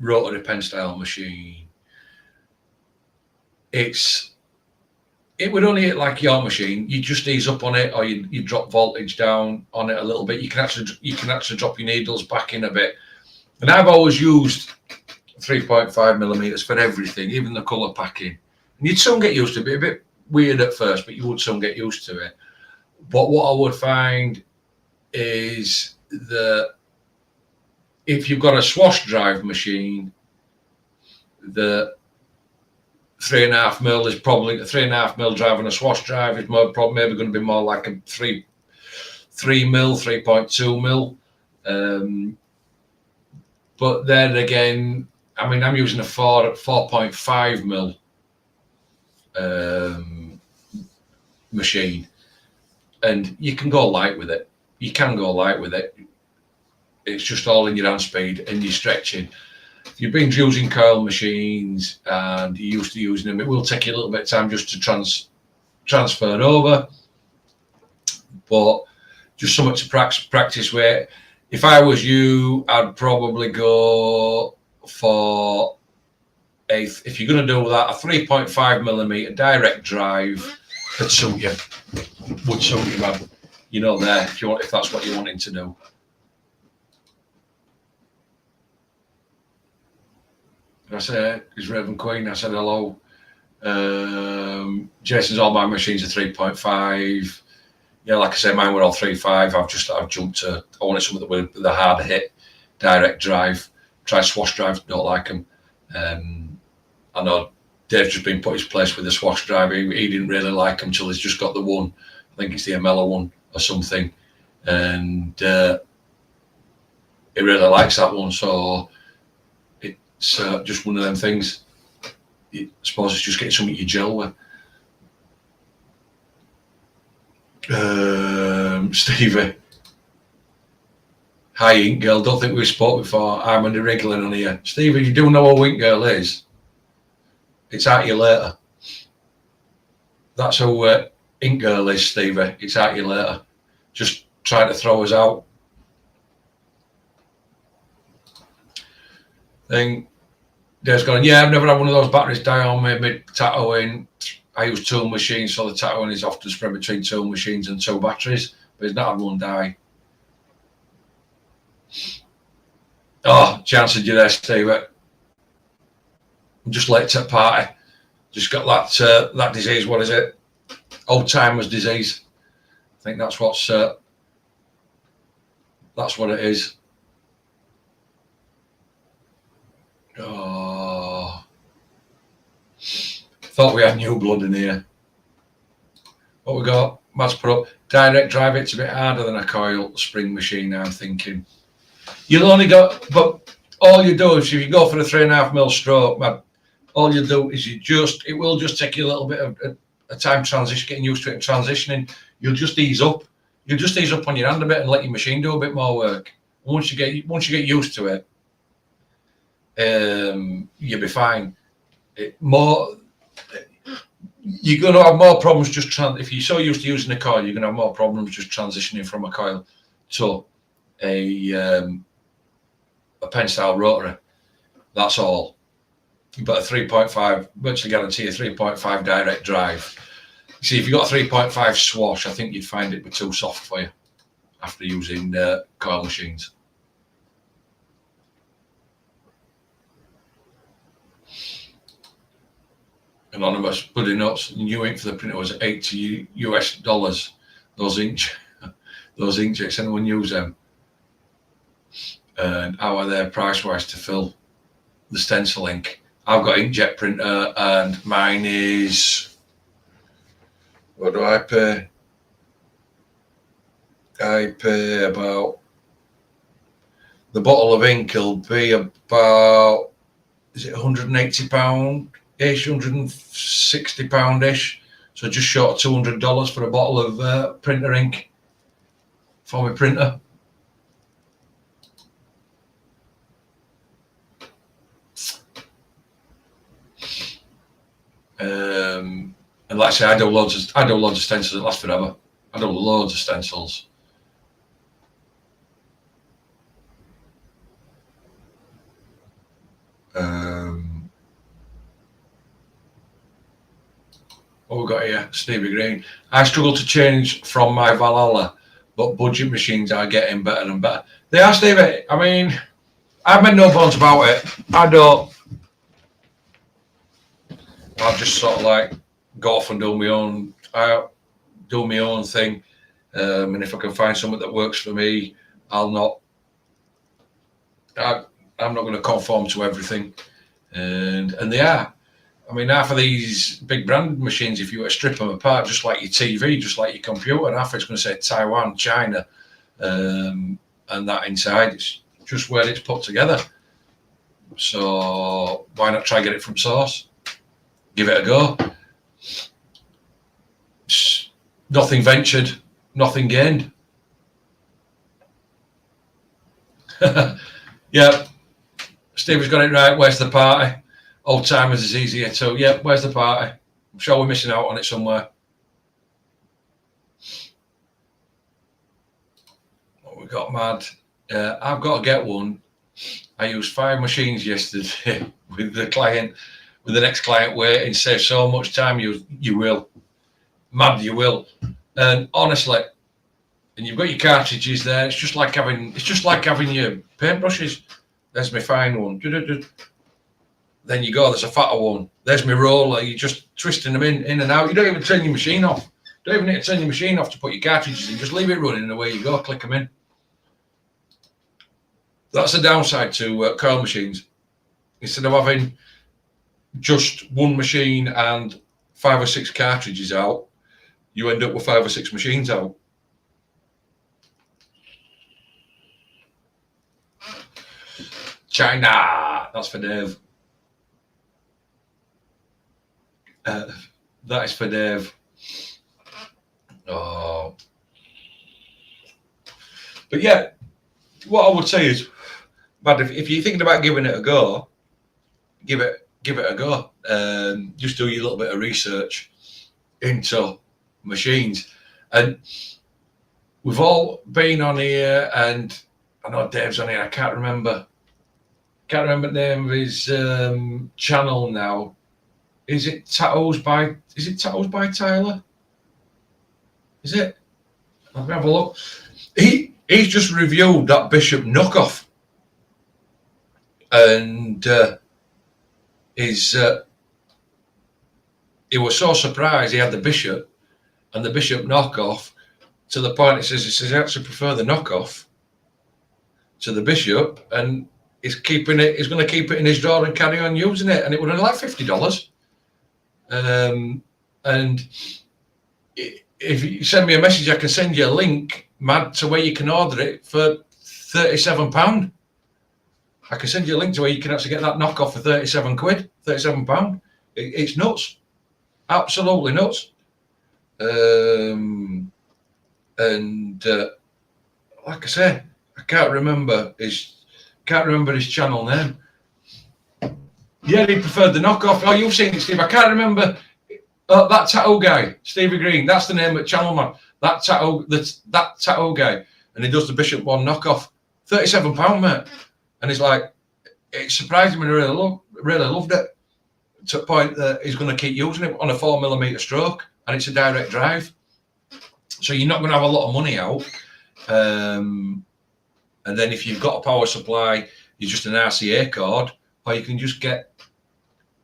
A: rotary pen style machine, it would only hit like your machine. You just ease up on it, or you drop voltage down on it a little bit. You can actually drop your needles back in a bit. And I've always used 3.5 millimeters for everything, even the color packing. And you'd soon get used to it. It'd be a bit weird at first, but you would soon get used to it. But what I would find is that if you've got a swash drive machine, the 3.5 mil is probably a 3.5 mil drive, and a swash drive is probably maybe going to be more like a 3 mil, 3.2 mil. But then again, I mean, I'm using a 4.5 mil machine, and you can go light with it. You can go light with it. It's just all in your hand speed and your stretching. If you've been using coil machines and you're used to using them, it will take you a little bit of time just to transfer over. But just so much practice with. If I was you, I'd probably go for if you're going to do that, a 3.5 millimeter direct drive would suit you. Would suit you, man. You know, there if that's what you're wanting to do. I said, is Raven Queen? I said hello. Jason's all my machines are 3.5. Yeah, like I said, mine were all 3.5. I've jumped to. I wanted something with the hard hit, direct drive. Try swash drives, don't like them. I know Dave's just been put his place with the swash drive. He didn't really like them till he's just got the one. I think it's the Amela one or something, and he really likes that one. So it's just one of them things. I suppose it's just getting something you gel with. Stevie. Hi, Ink Girl. Don't think we've spoke before. I'm an irregular on here. Stevie, you do know what Ink Girl is? It's at you later. That's who Ink Girl is, Stevie. It's at you later. Just trying to throw us out. Thing. Dave's going, yeah, I've never had one of those batteries die on me mid-tattooing. I use two machines, so the tattooing is often spread between two machines and two batteries, but he's not had one die. Oh, she answered you there, Steve. I'm just late to a party. Just got that disease. What is it? Old timers disease. I think that's what it is. Oh, thought we had new blood in here. What we got? Mads put up direct drive. It's a bit harder than a coil spring machine. I'm thinking you'll only got, but all you do is if you go for a 3.5mm stroke, man, all you do is it will just take you a little bit of a time transition, getting used to it and transitioning. You'll just ease up. You'll just ease up on your hand a bit and let your machine do a bit more work. And once you get used to it, you'll be fine. You're going to have more problems if you're so used to using a coil, you're going to have more problems just transitioning from a coil to a pen style rotary. That's all. But a 3.5, virtually guarantee a 3.5 direct drive. See, if you got a 3.5 swash, I think you'd find it be too soft for you after using coil machines. Anonymous, bloody nuts. New ink for the printer was $80 US. Those inkjets, anyone use them? And how are they price wise to fill the stencil ink? I've got inkjet printer and mine is, what do I pay? I pay about, the bottle of ink will be about, is it £180-ish, £160-ish? So just short of $200 for a bottle of printer ink for my printer. And like I say, I do loads of stencils that last forever. I do loads of stencils. What we got here? Stevie Green. I struggle to change from my Valhalla, but budget machines are getting better and better. They are, Stevie. I mean, I've made no bones about it. I'll just sort of like go off and do my own thing. And if I can find something that works for me, I'm not going to conform to everything. And they are. I mean, half of these big brand machines, if you were to strip them apart, just like your TV, just like your computer, half it's going to say Taiwan, China, and that inside. It's just where it's put together. So why not try get it from source? Give it a go. Nothing ventured, nothing gained. Yeah, Steve's got it right. Where's the party? Old timers is easier too. Yeah, where's the party? I'm sure we're missing out on it somewhere. What we got, Mad? I've got to get one. I used 5 machines yesterday with the next client waiting. Save so much time. You will, Mad, you will. And honestly, and you've got your cartridges there. It's just like having your paintbrushes. There's my fine one. Then you go, there's a fatter one. There's my roller. You're just twisting them in and out. You don't even turn your machine off. Don't even need to turn your machine off to put your cartridges in. Just leave it running and away you go. Click them in. That's the downside to coil machines. Instead of having just one machine and 5 or 6 cartridges out, you end up with 5 or 6 machines out. China. That's for Dave. That is for Dave. Oh. But yeah, what I would say is, but if you're thinking about giving it a go, give it a go. Just do your little bit of research into machines. And we've all been on here, and I know Dave's on here. I can't remember the name of his channel now. Is it Tattoos by Tyler? Is it? Let me have a look. He's just reviewed that Bishop knockoff, and he was so surprised he had the Bishop, and the Bishop knockoff to the point he says I actually prefer the knockoff to the Bishop, and he's going to keep it in his drawer and carry on using it, and it would only like $50. And if you send me a message, I can send you a link, Mad, to where you can order it for £37. I can send you a link to where you can actually get that knockoff for 37 quid, £37. It's nuts, absolutely nuts. And like I say, I can't remember his channel name. Yeah, he preferred the knockoff. Oh, you've seen it, Steve. I can't remember. That tattoo guy, Stevie Green. That's the name of the channel, man. That tattoo guy, and he does the Bishop one knockoff. £37, mate. And he's like, it surprised him and really loved it. To the point that he's going to keep using it on a 4mm stroke, and it's a direct drive. So you're not going to have a lot of money out. And then if you've got a power supply, you're just an RCA cord, or you can just get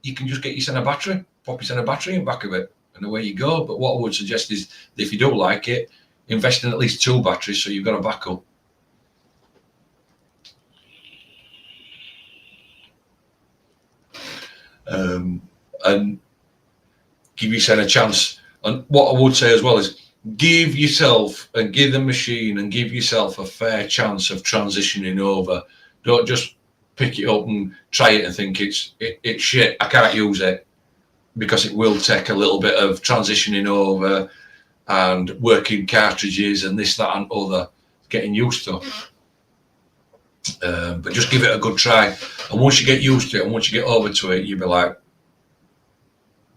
A: your center battery, pop your center battery in the back of it, and away you go. But what I would suggest is that if you don't like it, invest in at least 2 batteries so you've got a backup. And give yourself a chance. And what I would say as well is give yourself and give the machine and give yourself a fair chance of transitioning over. Don't just pick it up and try it and think it's shit, I can't use it, because it will take a little bit of transitioning over and working cartridges and this, that and other, getting used to. But just give it a good try, and once you get used to it and once you get over to it, you'll be like,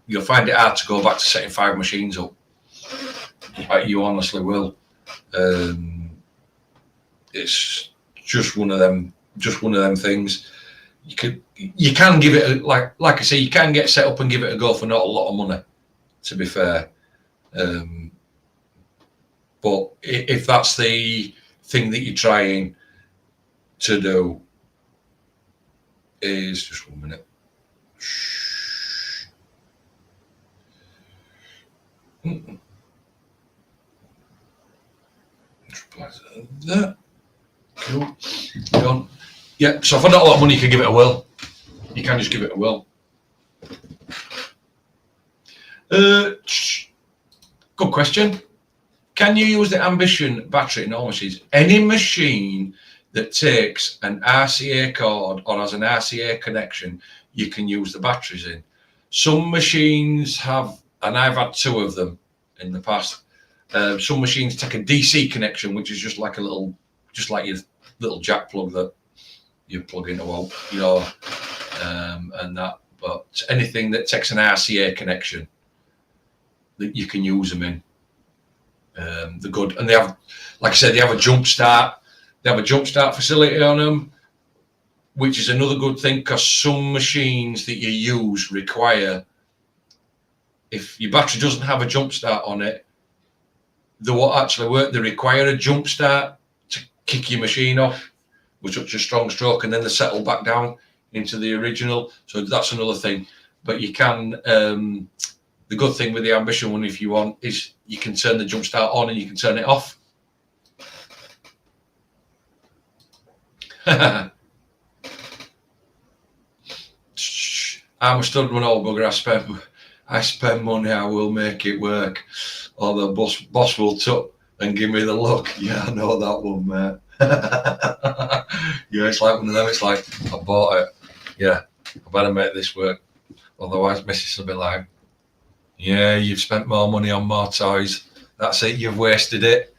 A: you'll find it hard to go back to setting 5 machines up. Like, you honestly will. It's just one of them things. You can give it like I say, you can get set up and give it a go for not a lot of money, to be fair. But if that's the thing that you're trying to do, is just 1 minute. That. Cool. Done. Yeah, so for not a lot of money, you can give it a whirl. You can just give it a whirl. Good question. Can you use the Ambition battery in all machines? Any machine that takes an RCA cord or has an RCA connection, you can use the batteries in. Some machines have, and I've had 2 of them in the past. Some machines take a DC connection, which is just like your little jack plug that you plug into your and that. But anything that takes an RCA connection, that you can use them in. They're good, and they have, like I said, they have a jump start. They have a jump start facility on them, which is another good thing, because some machines that you use require, if your battery doesn't have a jump start on it, they won't actually work. They require a jump start to kick your machine off with such a strong stroke, and then they settle back down into the original. So that's another thing. But you can, the good thing with the Ambition one, if you want, is you can turn the jump start on and you can turn it off. I'm a stud one, old bugger. I spend money, I will make it work. Or the boss will tuck and give me the look. Yeah, I know that one, mate. Yeah, it's like one of them. It's like, I bought it. Yeah, I better make this work. Otherwise, Mrs. will be like, yeah, you've spent more money on more toys. That's it, you've wasted it.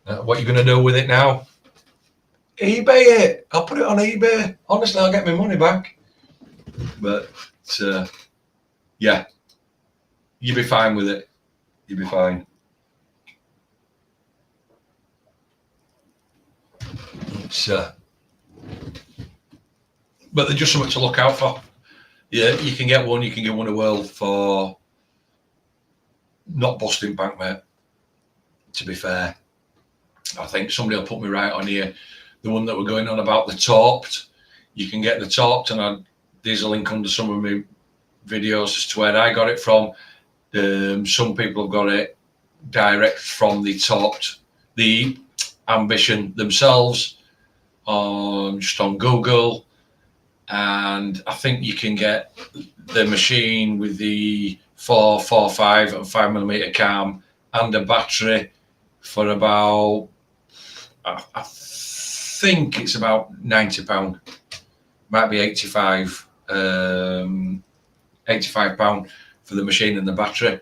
A: What are you going to do with it now? eBay it. I'll put it on eBay. Honestly, I'll get my money back. But, yeah, you'll be fine with it. You'll be fine. But they're just something to look out for. Yeah, you can get one a whirl for not busting bank, mate. To be fair, I think somebody will put me right on here. The one that we're going on about, the torped. You can get the torped, and there's a link under some of my videos as to where I got it from. Some people have got it direct from the torped, the Ambition themselves, just on Google, and I think you can get the machine with the 4.45 and 5mm cam and a battery for about, I think it's about £90, might be 85, £85 for the machine and the battery.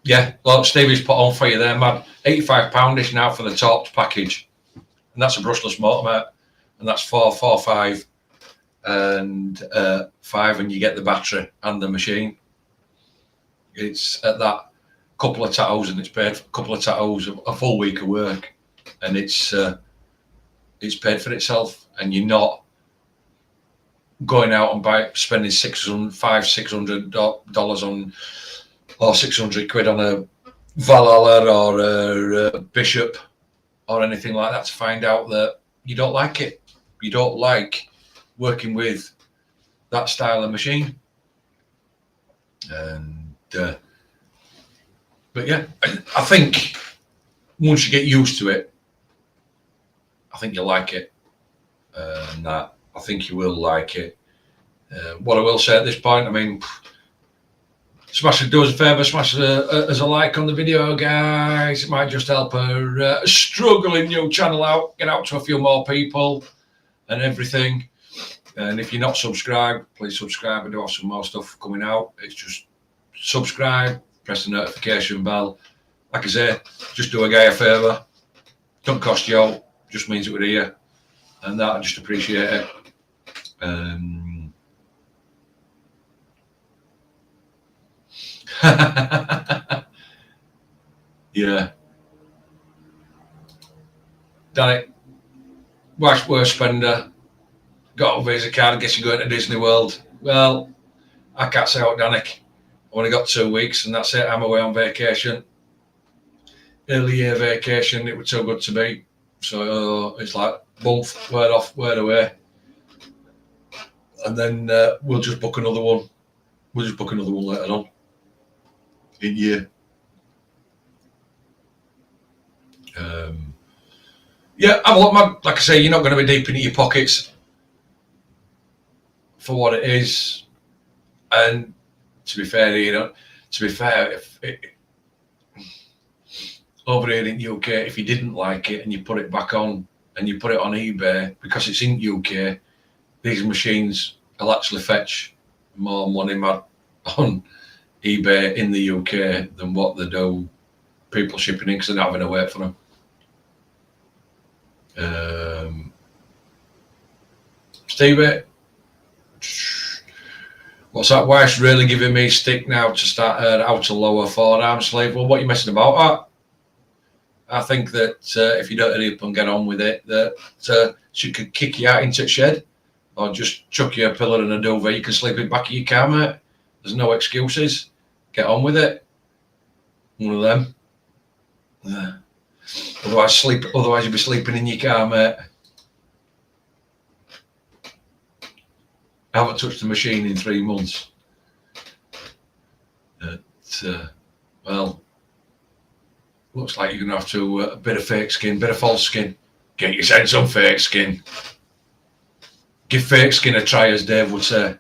A: Yeah, look, Stevie's put on for you there, man. £85 now for the torped package, and that's a brushless motor, mate, and that's 4.45 and 5, and you get the battery and the machine. It's at that couple of tattoos, and it's paid for a couple of tattoos, a full week of work, and it's paid for itself, and you're not going out and spending $600 on, or 600 quid on a Valhalla or a Bishop or anything like that to find out that you don't like it. You don't like working with that style of machine. And but yeah, I think once you get used to it, I think you'll like it, and I think you will like it. What I will say at this point, I mean, do us a favour, smash as a like on the video, guys. It might just help a struggling new channel out, get out to a few more people and everything. And if you're not subscribed, please subscribe. I do have some more stuff coming out. It's just subscribe, press the notification bell. Like I say, just do a guy a favour. Don't cost you out, just means that we're here. And that, I just appreciate it. Yeah. Done it. Worst spender. Got a Visa card. I guess you're going to Disney World. Well, I can't say out, Danik. I only got 2 weeks, and that's it. I'm away on vacation. Early year vacation. It was so good to be. So it's like, boom, word off, word away. And then we'll just book another one. We'll just book another one later on in year. Yeah, have a look, man. Like I say, you're not going to be deep into your pockets for what it is. And to be fair, over here in UK, if you didn't like it and you put it back on and you put it on eBay, because it's in UK, these machines will actually fetch more money on eBay in the UK than what they do people shipping in, because they're not having to wait for them. Stevie, what's that? Wife's really giving me stick now to start her how to lower forearm sleeve. Well, what are you messing about at? I think that if you don't hurry up and get on with it, that she could kick you out into the shed, or just chuck you a pillow and a duvet. You can sleep in the back of your car, mate. There's no excuses. Get on with it. One of them. Yeah. Otherwise you'll be sleeping in your car, mate. I haven't touched the machine in 3 months. Well, looks like you're going to have to a bit of fake skin, bit of false skin. Get yourself some fake skin. Give fake skin a try, as Dave would say.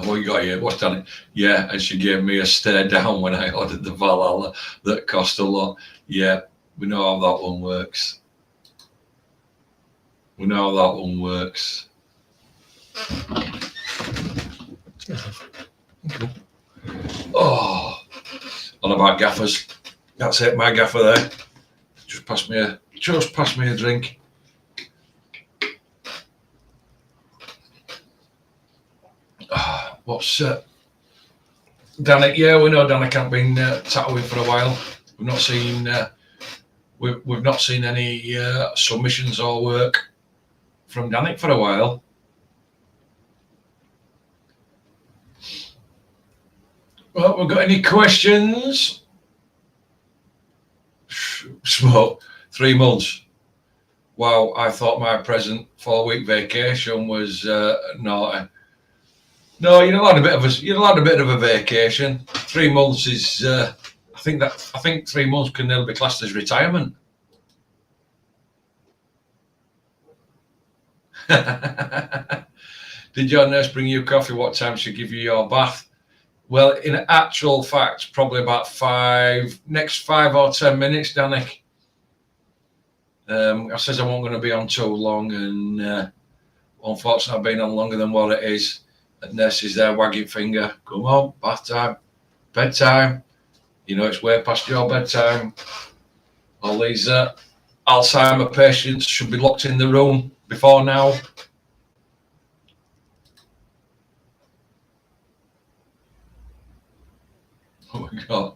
A: What you got here? What's done it? Yeah, and she gave me a stare down when I ordered the Valhalla that cost a lot. Yeah, we know how that one works. We know how that one works. Oh, on about gaffers. That's it, my gaffer there. Just pass me a drink. What's Danik? Yeah, we know Danik hasn't been tattooing for a while. We've not seen we've not seen any submissions or work from Danik for a while. Well, we've got any questions? Smoke 3 months. wow, I thought my present 4-week vacation was naughty. No, you're allowed a bit of a vacation. 3 months is, I think 3 months can nearly be classed as retirement. Did your nurse bring you coffee? What time she give you your bath? Well, in actual fact, probably about next 5 or 10 minutes, Danik. I says I wasn't going to be on too long, and unfortunately I've been on longer than what it is. The nurse is there wagging finger. Come on, bath time, bedtime. You know, it's way past your bedtime. All these Alzheimer patients should be locked in the room before now. Oh my God.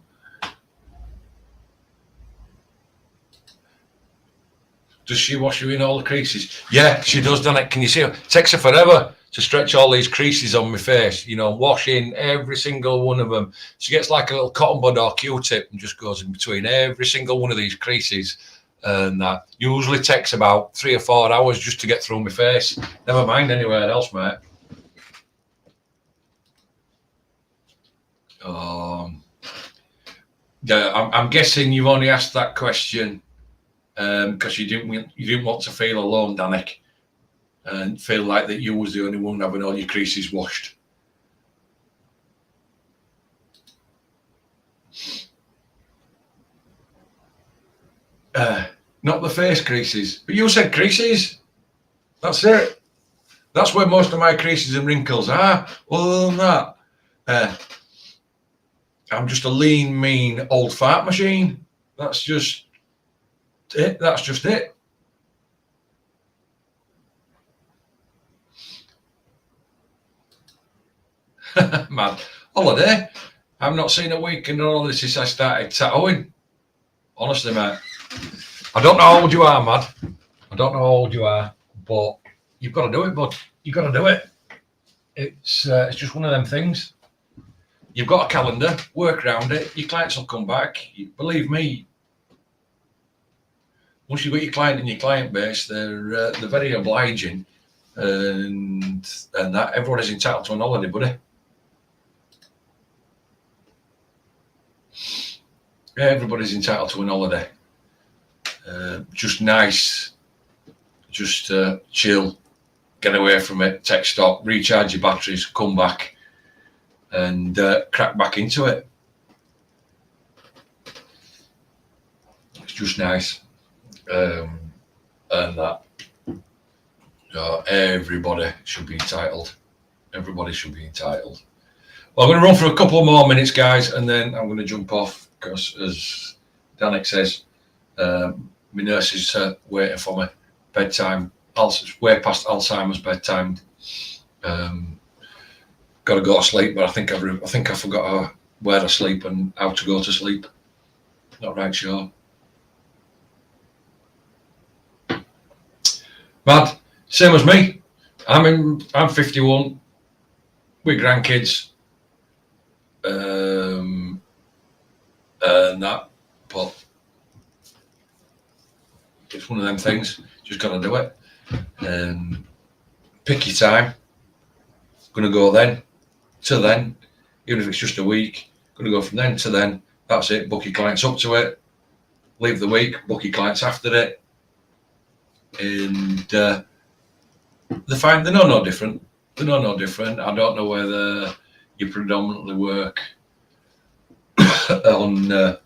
A: Does she wash you in all the creases? Yeah, she does, doesn't it? Can you see her? It takes her forever to stretch all these creases on my face, you know, wash in every single one of them. She gets like a little cotton bud or Q-tip and just goes in between every single one of these creases. And that usually takes about 3 or 4 hours just to get through my face. Never mind anywhere else, mate. Yeah, I'm guessing you've only asked that question because you didn't want to feel alone, Danik, and feel like that you was the only one having all your creases washed. Not the face creases, but you said creases. That's it. That's where most of my creases and wrinkles are. Other than that, I'm just a lean, mean, old fart machine. That's just it. That's just it. Man, holiday. I've not seen a week in all this since I started tattooing. Honestly, mate. I don't know how old you are, Mad. I don't know how old you are, but you've got to do it, bud. You've got to do it. It's just one of them things. You've got a calendar, work around it. Your clients will come back. Believe me, once you've got your client and your client base, they're very obliging, and that everyone is entitled to an holiday, buddy. Everybody's entitled to an holiday. Just nice, just chill, get away from it, take stock, recharge your batteries, come back, and crack back into it. It's just nice, and that everybody should be entitled. Everybody should be entitled. Well, I'm going to run for a couple more minutes, guys, and then I'm going to jump off because, as Danik says, my nurse is waiting for me. Bedtime. It's way past Alzheimer's bedtime. Got to go to sleep, but I think I forgot where to sleep and how to go to sleep. Not right sure. Mad, same as me. I'm 51 with grandkids, and that, but it's one of them things. Just got to do it. Pick your time. Going to go then to then, even if it's just a week. Going to go from then to then. That's it. Book your clients up to it. Leave the week. Book your clients after it. And they're fine. They're no different. They're no different. I don't know whether you predominantly work on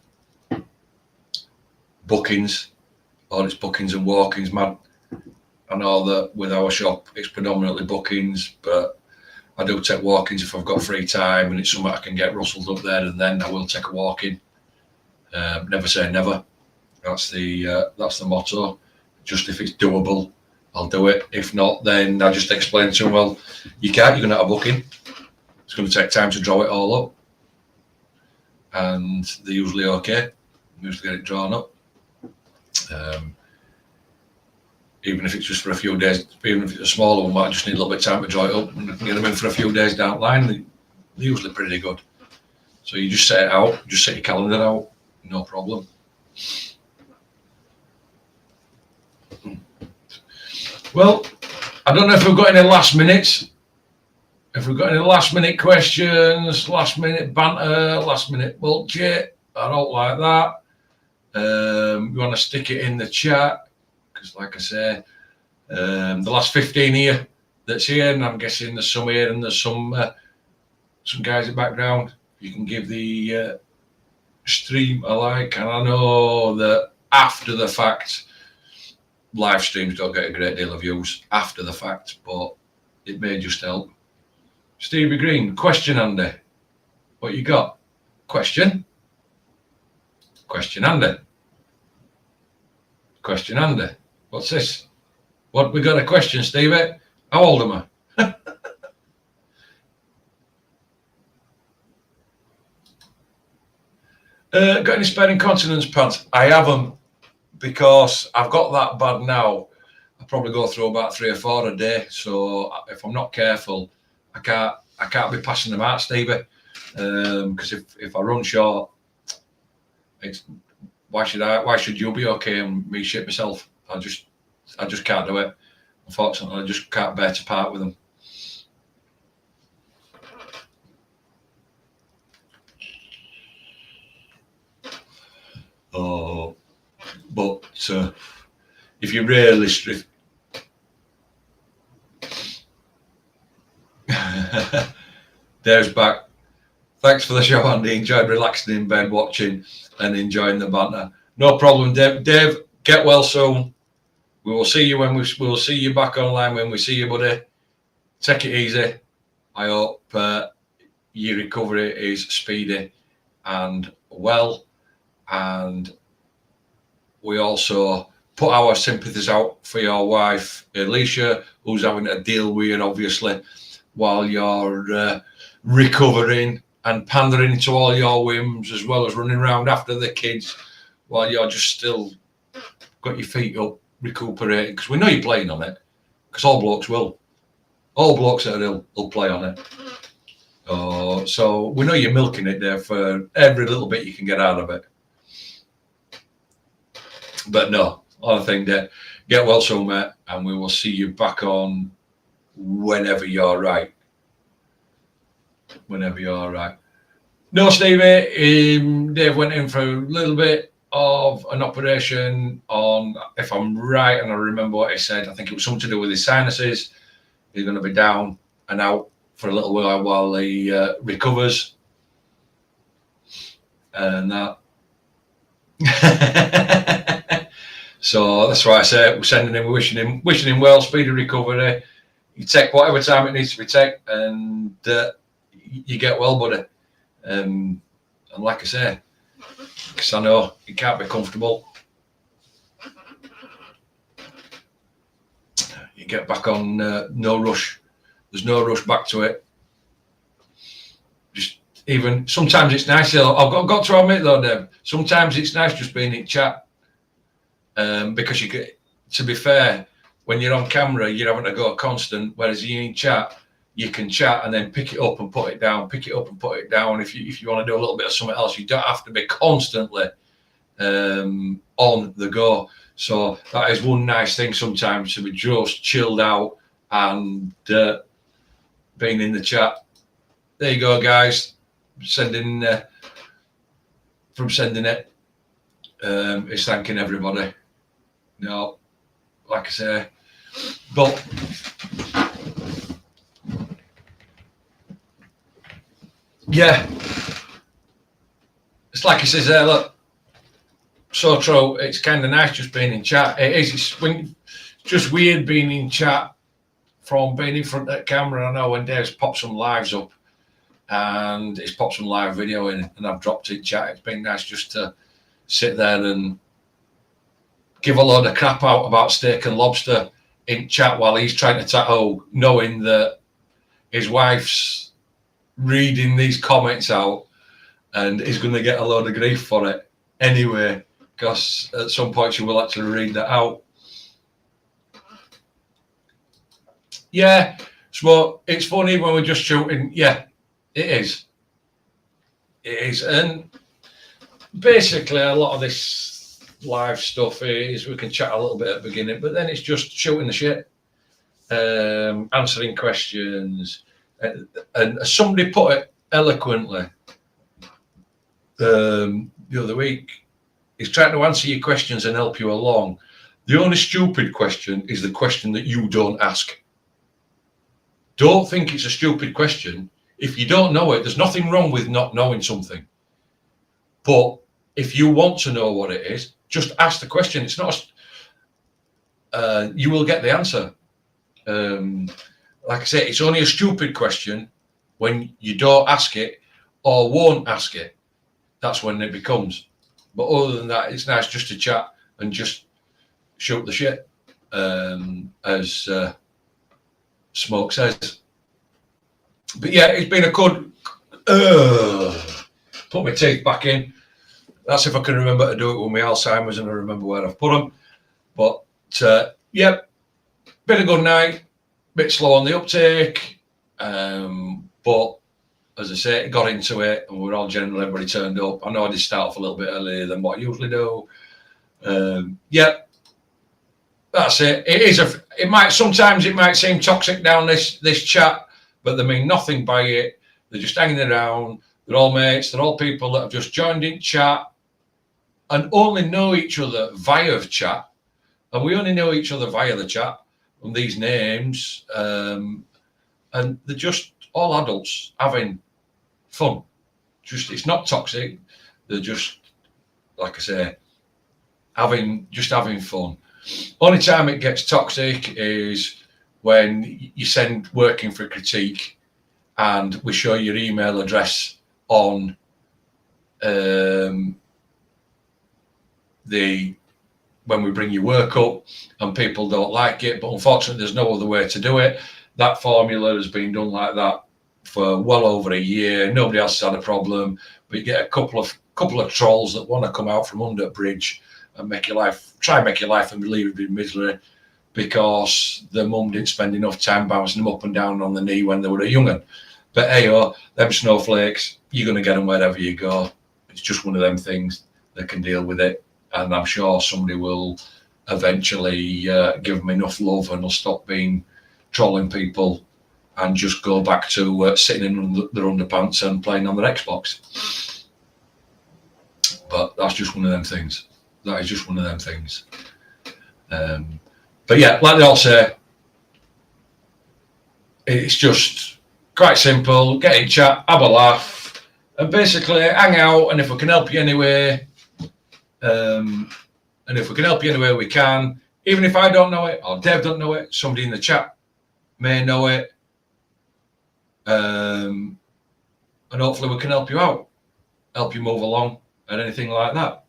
A: bookings, or it's bookings and walk-ins, man. I know that with our shop it's predominantly bookings, but I do take walk-ins if I've got free time and it's something I can get rustled up there and then I will take a walk-in. Never say never. That's the motto. Just if it's doable, I'll do it. If not, then I just explain to them, well, you can't, you're going to have a booking. It's going to take time to draw it all up. And they're usually okay. Usually get it drawn up. Even if it's just for a few days, even if it's a smaller one, I just need a little bit of time to draw it up and I can get them in for a few days down the line. They're usually pretty good. So you just set it out, just set your calendar out, no problem. Well, I don't know if we've got any last minutes. If we've got any last minute questions, last minute banter, last minute bullshit, I don't like that. You want to stick it in the chat, because like I say, the last 15 here that's here, and I'm guessing there's some here and there's some guys in the background. You can give the stream a like, and I know that after the fact, live streams don't get a great deal of views after the fact, but it may just help. Stevie Green, question, Andy. What you got? Question? Question, Andy. Question, Andy. What's this? What, we got a question, Stevie? How old am I? Got any spare incontinence pads? I haven't, because I've got that bad now. I probably go through about 3 or 4 a day. So if I'm not careful, I can't be passing them out, Stevie. Because if I run short, why should you be okay and me shit myself? I just can't do it. Unfortunately, I just can't bear to part with them. Oh, but if you really Dave's back. Thanks for the show, Andy. Enjoyed relaxing in bed, watching and enjoying the banter. No problem, Dave. Dave, get well soon. We will see you when we'll see you back online when we see you, buddy. Take it easy. I hope your recovery is speedy and well. And we also put our sympathies out for your wife, Alicia, who's having to deal with it, obviously, while you're recovering and pandering to all your whims, as well as running around after the kids while you're just still got your feet up, recuperating. Because we know you're playing on it, because all blokes will. All blokes that are ill will play on it. So we know you're milking it there for every little bit you can get out of it. But no, I think that get well soon, mate, and we will see you back on whenever you're right. Whenever you're right. No, Stevie, Dave went in for a little bit of an operation on, if I'm right, and I remember what he said, I think it was something to do with his sinuses. He's going to be down and out for a little while he recovers. And that. So that's why I say we're sending him, wishing him well, speedy recovery. You take whatever time it needs to be taken, and you get well, buddy. And like I say, because I know you can't be comfortable, you get back on. No rush. There's no rush back to it. Just even sometimes it's nice. I've got to admit though, Dave. Sometimes it's nice just being in chat. Because you get, to be fair, when you're on camera, you're having to go constant, whereas you're in chat, you can chat and then pick it up and put it down, pick it up and put it down. If you want to do a little bit of something else, you don't have to be constantly on the go. So that is one nice thing sometimes, to be just chilled out and being in the chat. There you go, guys. Sending it is thanking everybody. No, like I say, but yeah, it's like he says there, look, so true. It's kind of nice just being in chat. It is. It's just weird being in chat from being in front of the camera. I know when Dave's popped some lives up and he's popped some live video in and I've dropped it in chat, it's been nice just to sit there and give a load of crap out about steak and lobster in chat while he's trying to tackle, knowing that his wife's reading these comments out and he's going to get a load of grief for it anyway, because at some point she will actually read that out. Yeah, so it's funny when we're just shooting. Yeah, it is. It is. And basically a lot of this live stuff is we can chat a little bit at the beginning, but then it's just shooting the shit. answering questions. And somebody put it eloquently the other week. He's trying to answer your questions and help you along. The only stupid question is the question that you don't ask. Don't think it's a stupid question. If you don't know it, there's nothing wrong with not knowing something. But if you want to know what it is, just ask the question. It's not, you will get the answer. Like I say, it's only a stupid question when you don't ask it or won't ask it. That's when it becomes. But other than that, it's nice just to chat and just shoot the shit, as Smoke says. But yeah, it's been a good. Put my teeth back in. That's if I can remember to do it with my Alzheimer's and I remember where I've put them. But yeah, been a good night. Bit slow on the uptake, but as I say, got into it, and we're all generally everybody turned up. I know I did start off a little bit earlier than what I usually do. Yeah, that's it. It might sometimes seem toxic down this chat, but they mean nothing by it. They're just hanging around. They're all mates. They're all people that have just joined in chat and only know each other via chat, and we only know each other via the chat. And these names, and they're just all adults having fun. It's not toxic. They're just, like I say, having fun. Only time it gets toxic is when you send working for critique, and we show your email address on when we bring your work up, and people don't like it, but unfortunately there's no other way to do it. That formula has been done like that for well over a year. Nobody else has had a problem, but you get a couple of trolls that want to come out from under a bridge and try and make your life unbelievably misery because their mum didn't spend enough time bouncing them up and down on the knee when they were a young'un. But hey, them snowflakes, you're going to get them wherever you go. It's just one of them things. They can deal with it. And I'm sure somebody will eventually give them enough love and they'll stop trolling people and just go back to sitting in their underpants and playing on their Xbox. But that's just one of them things. That is just one of them things. But yeah, like they all say, it's just quite simple. Get in chat, have a laugh, and basically hang out. And if we can help you anyway, we can. Even if I don't know it or Dev don't know it, somebody in the chat may know it, and hopefully we can help you out, help you move along, and anything like that.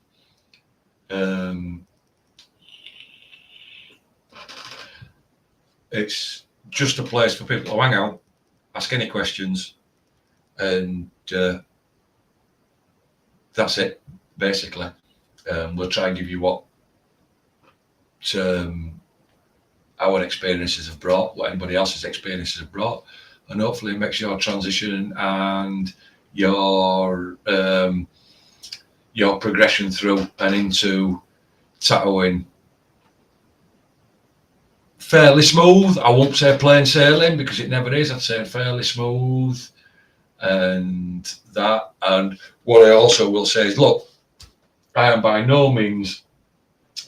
A: It's just a place for people to hang out, ask any questions, and that's it, basically. We'll try and give you what our experiences have brought, what anybody else's experiences have brought, and hopefully it makes your transition and your progression through and into tattooing fairly smooth. I won't say plain sailing because it never is. I'd say fairly smooth, and that. And what I also will say is, look, I am by no means,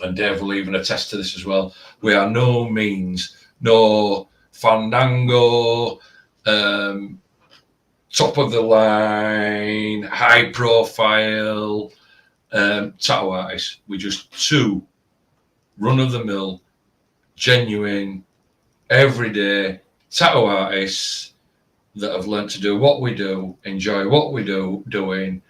A: and Dave will even attest to this as well, we are no means no fandango, top of the line, high profile tattoo artists. We're just two run of the mill, genuine, everyday tattoo artists that have learned to do what we do, enjoy what we doing,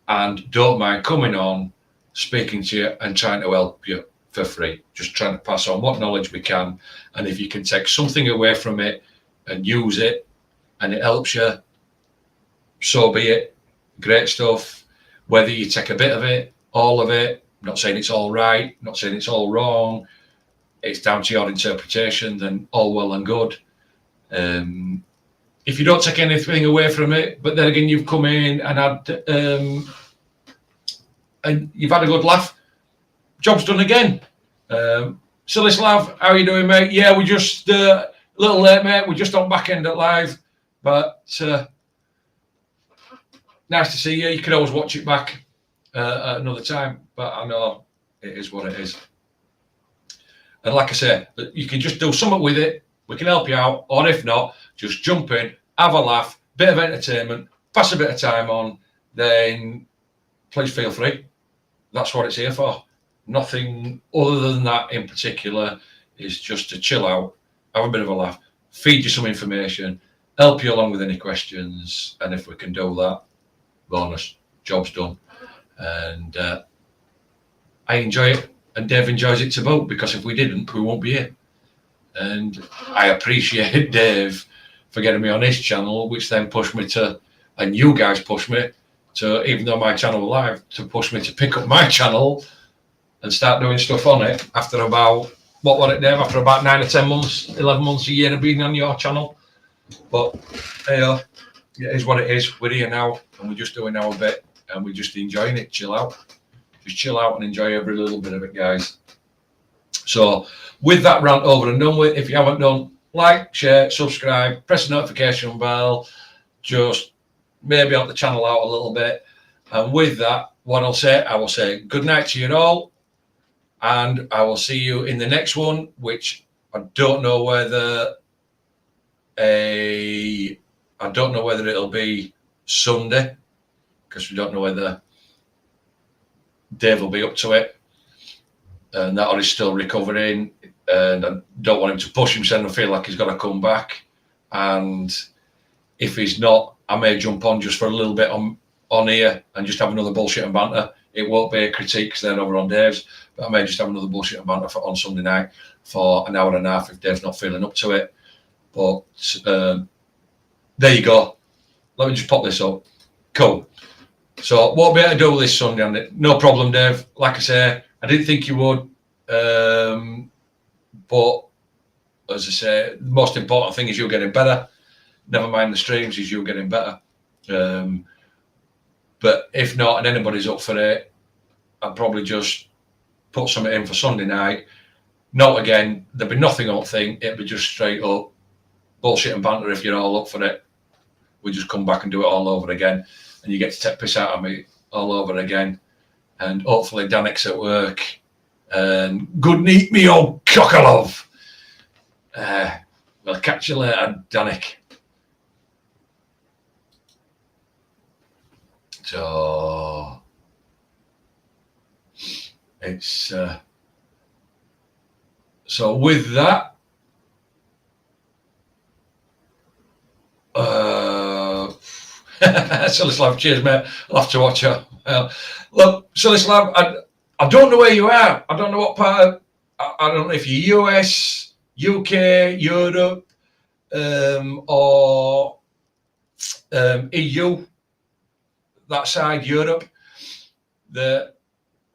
A: and don't mind coming on, speaking to you and trying to help you for free. Just trying to pass on what knowledge we can. And if you can take something away from it and use it and it helps you, so be it. Great stuff. Whether you take a bit of it, all of it, I'm not saying it's all right, not saying it's all wrong. It's down to your interpretation, then all well and good. If you don't take anything away from it, but then again, you've come in and you've had a good laugh, job's done again. Silly Slav, how are you doing, mate? Yeah, we just A little late, mate. We're just on back end at live, but nice to see you. You can always watch it back at another time, but I know it is what it is. And like I say, you can just do something with it. We can help you out, or if not, just jump in, have a laugh, bit of entertainment, pass a bit of time on, then please feel free. That's what it's here for. Nothing other than that in particular. Is just to chill out, have a bit of a laugh, feed you some information, help you along with any questions, and if we can do that, bonus, job's done. And I enjoy it, and Dave enjoys it to boot, because if we didn't, we won't be here. And I appreciate Dave for getting me on his channel, which then pushed me to, and you guys pushed me to, even though my channel was live, to push me to pick up my channel and start doing stuff on it after about, what was it, Dave? After about 9 or 10 months, 11 months, a year of being on your channel. But hey, it is what it is. We're here now, and we're just doing our bit, and we're just enjoying it. Chill out. Just chill out and enjoy every little bit of it, guys. So with that rant over and done with, if you haven't done, like, share, subscribe, press the notification bell, just maybe help the channel out a little bit. And with that, what I'll say, I will say good night to you all. And I will see you in the next one, which I don't know whether it'll be Sunday, because we don't know whether Dave will be up to it, and that is still recovering, and I don't want him to push himself and feel like he's got to come back. And if he's not, I may jump on just for a little bit on here and just have another bullshit and banter. It won't be a critique because they're over on Dave's, but I may just have another bullshit and banter on Sunday night for an hour and a half if Dave's not feeling up to it. But there you go. Let me just pop this up. Cool. So what we'll be able to do this Sunday, and no problem, Dave. Like I say, I didn't think you would, but as I say, the most important thing is you getting better. Never mind the streams, is you getting better. But if not, and anybody's up for it, I'd probably just put something in for Sunday night. Not again, there'd be nothing on thing. It'd be just straight up bullshit and banter if you're all up for it. We just come back and do it all over again, and you get to take piss out of me all over again. And hopefully Danik's at work. And good night, me old cockalove. We'll catch you later, Danik. So it's so with that, Silislav, cheers, mate. I'll have to watch her. Look, Silislav, I don't know where you are. I don't know what part of, I don't know if you're US, UK, Europe, or EU. That side, Europe.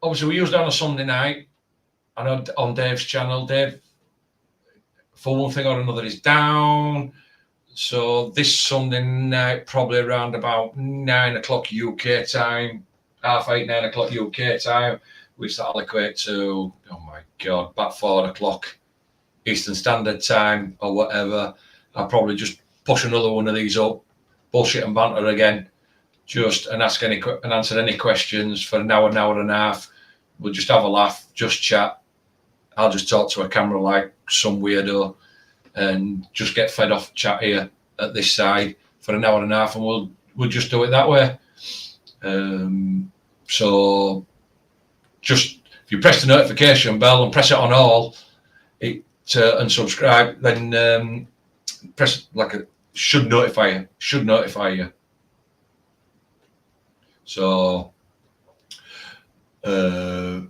A: Obviously we used it on a Sunday night. I know on Dave's channel. Dave, for one thing or another, is down. So this Sunday night, probably around about 9 o'clock UK time, 8:30, 9 o'clock UK time, which that'll equate to, oh my God, about 4 o'clock Eastern Standard Time or whatever. I'll probably just push another one of these up, bullshit and banter again. Just and answer any questions for an hour and a half. We'll just have a laugh, just chat. I'll just talk to a camera like some weirdo and just get fed off chat here at this side for an hour and a half, and we'll just do it that way. So just if you press the notification bell and press it on all, and subscribe, then press like it should notify you. So, but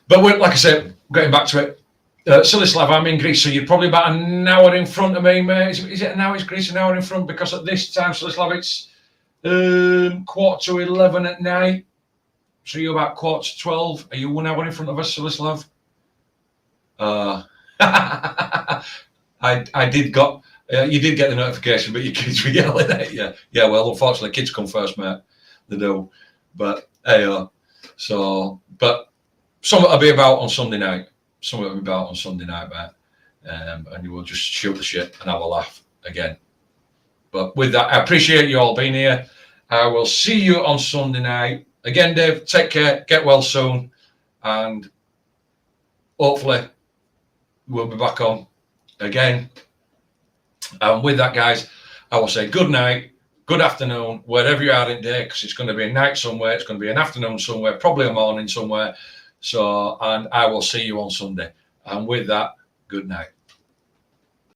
A: like I said, getting back to it, Silislav, I'm in Greece, so you're probably about an hour in front of me, mate. Is it an hour? Is Greece an hour in front? Because at this time, Silislav, it's 11:15 at night. So you're about 11:45. Are you 1 hour in front of us, Silislav? I did got. You did get the notification, but your kids were yelling at you. Yeah, well, unfortunately, kids come first, mate. They do. But, hey, so, but something will be about on Sunday night. Something will be about on Sunday night, mate. and you will just shoot the shit and have a laugh again. But with that, I appreciate you all being here. I will see you on Sunday night. Again, Dave, take care, get well soon, and hopefully we'll be back on again. And with that, guys, I will say good night, good afternoon, wherever you are in day, because it's going to be a night somewhere, it's going to be an afternoon somewhere, probably a morning somewhere. So, and I will see you on Sunday. And with that, good night.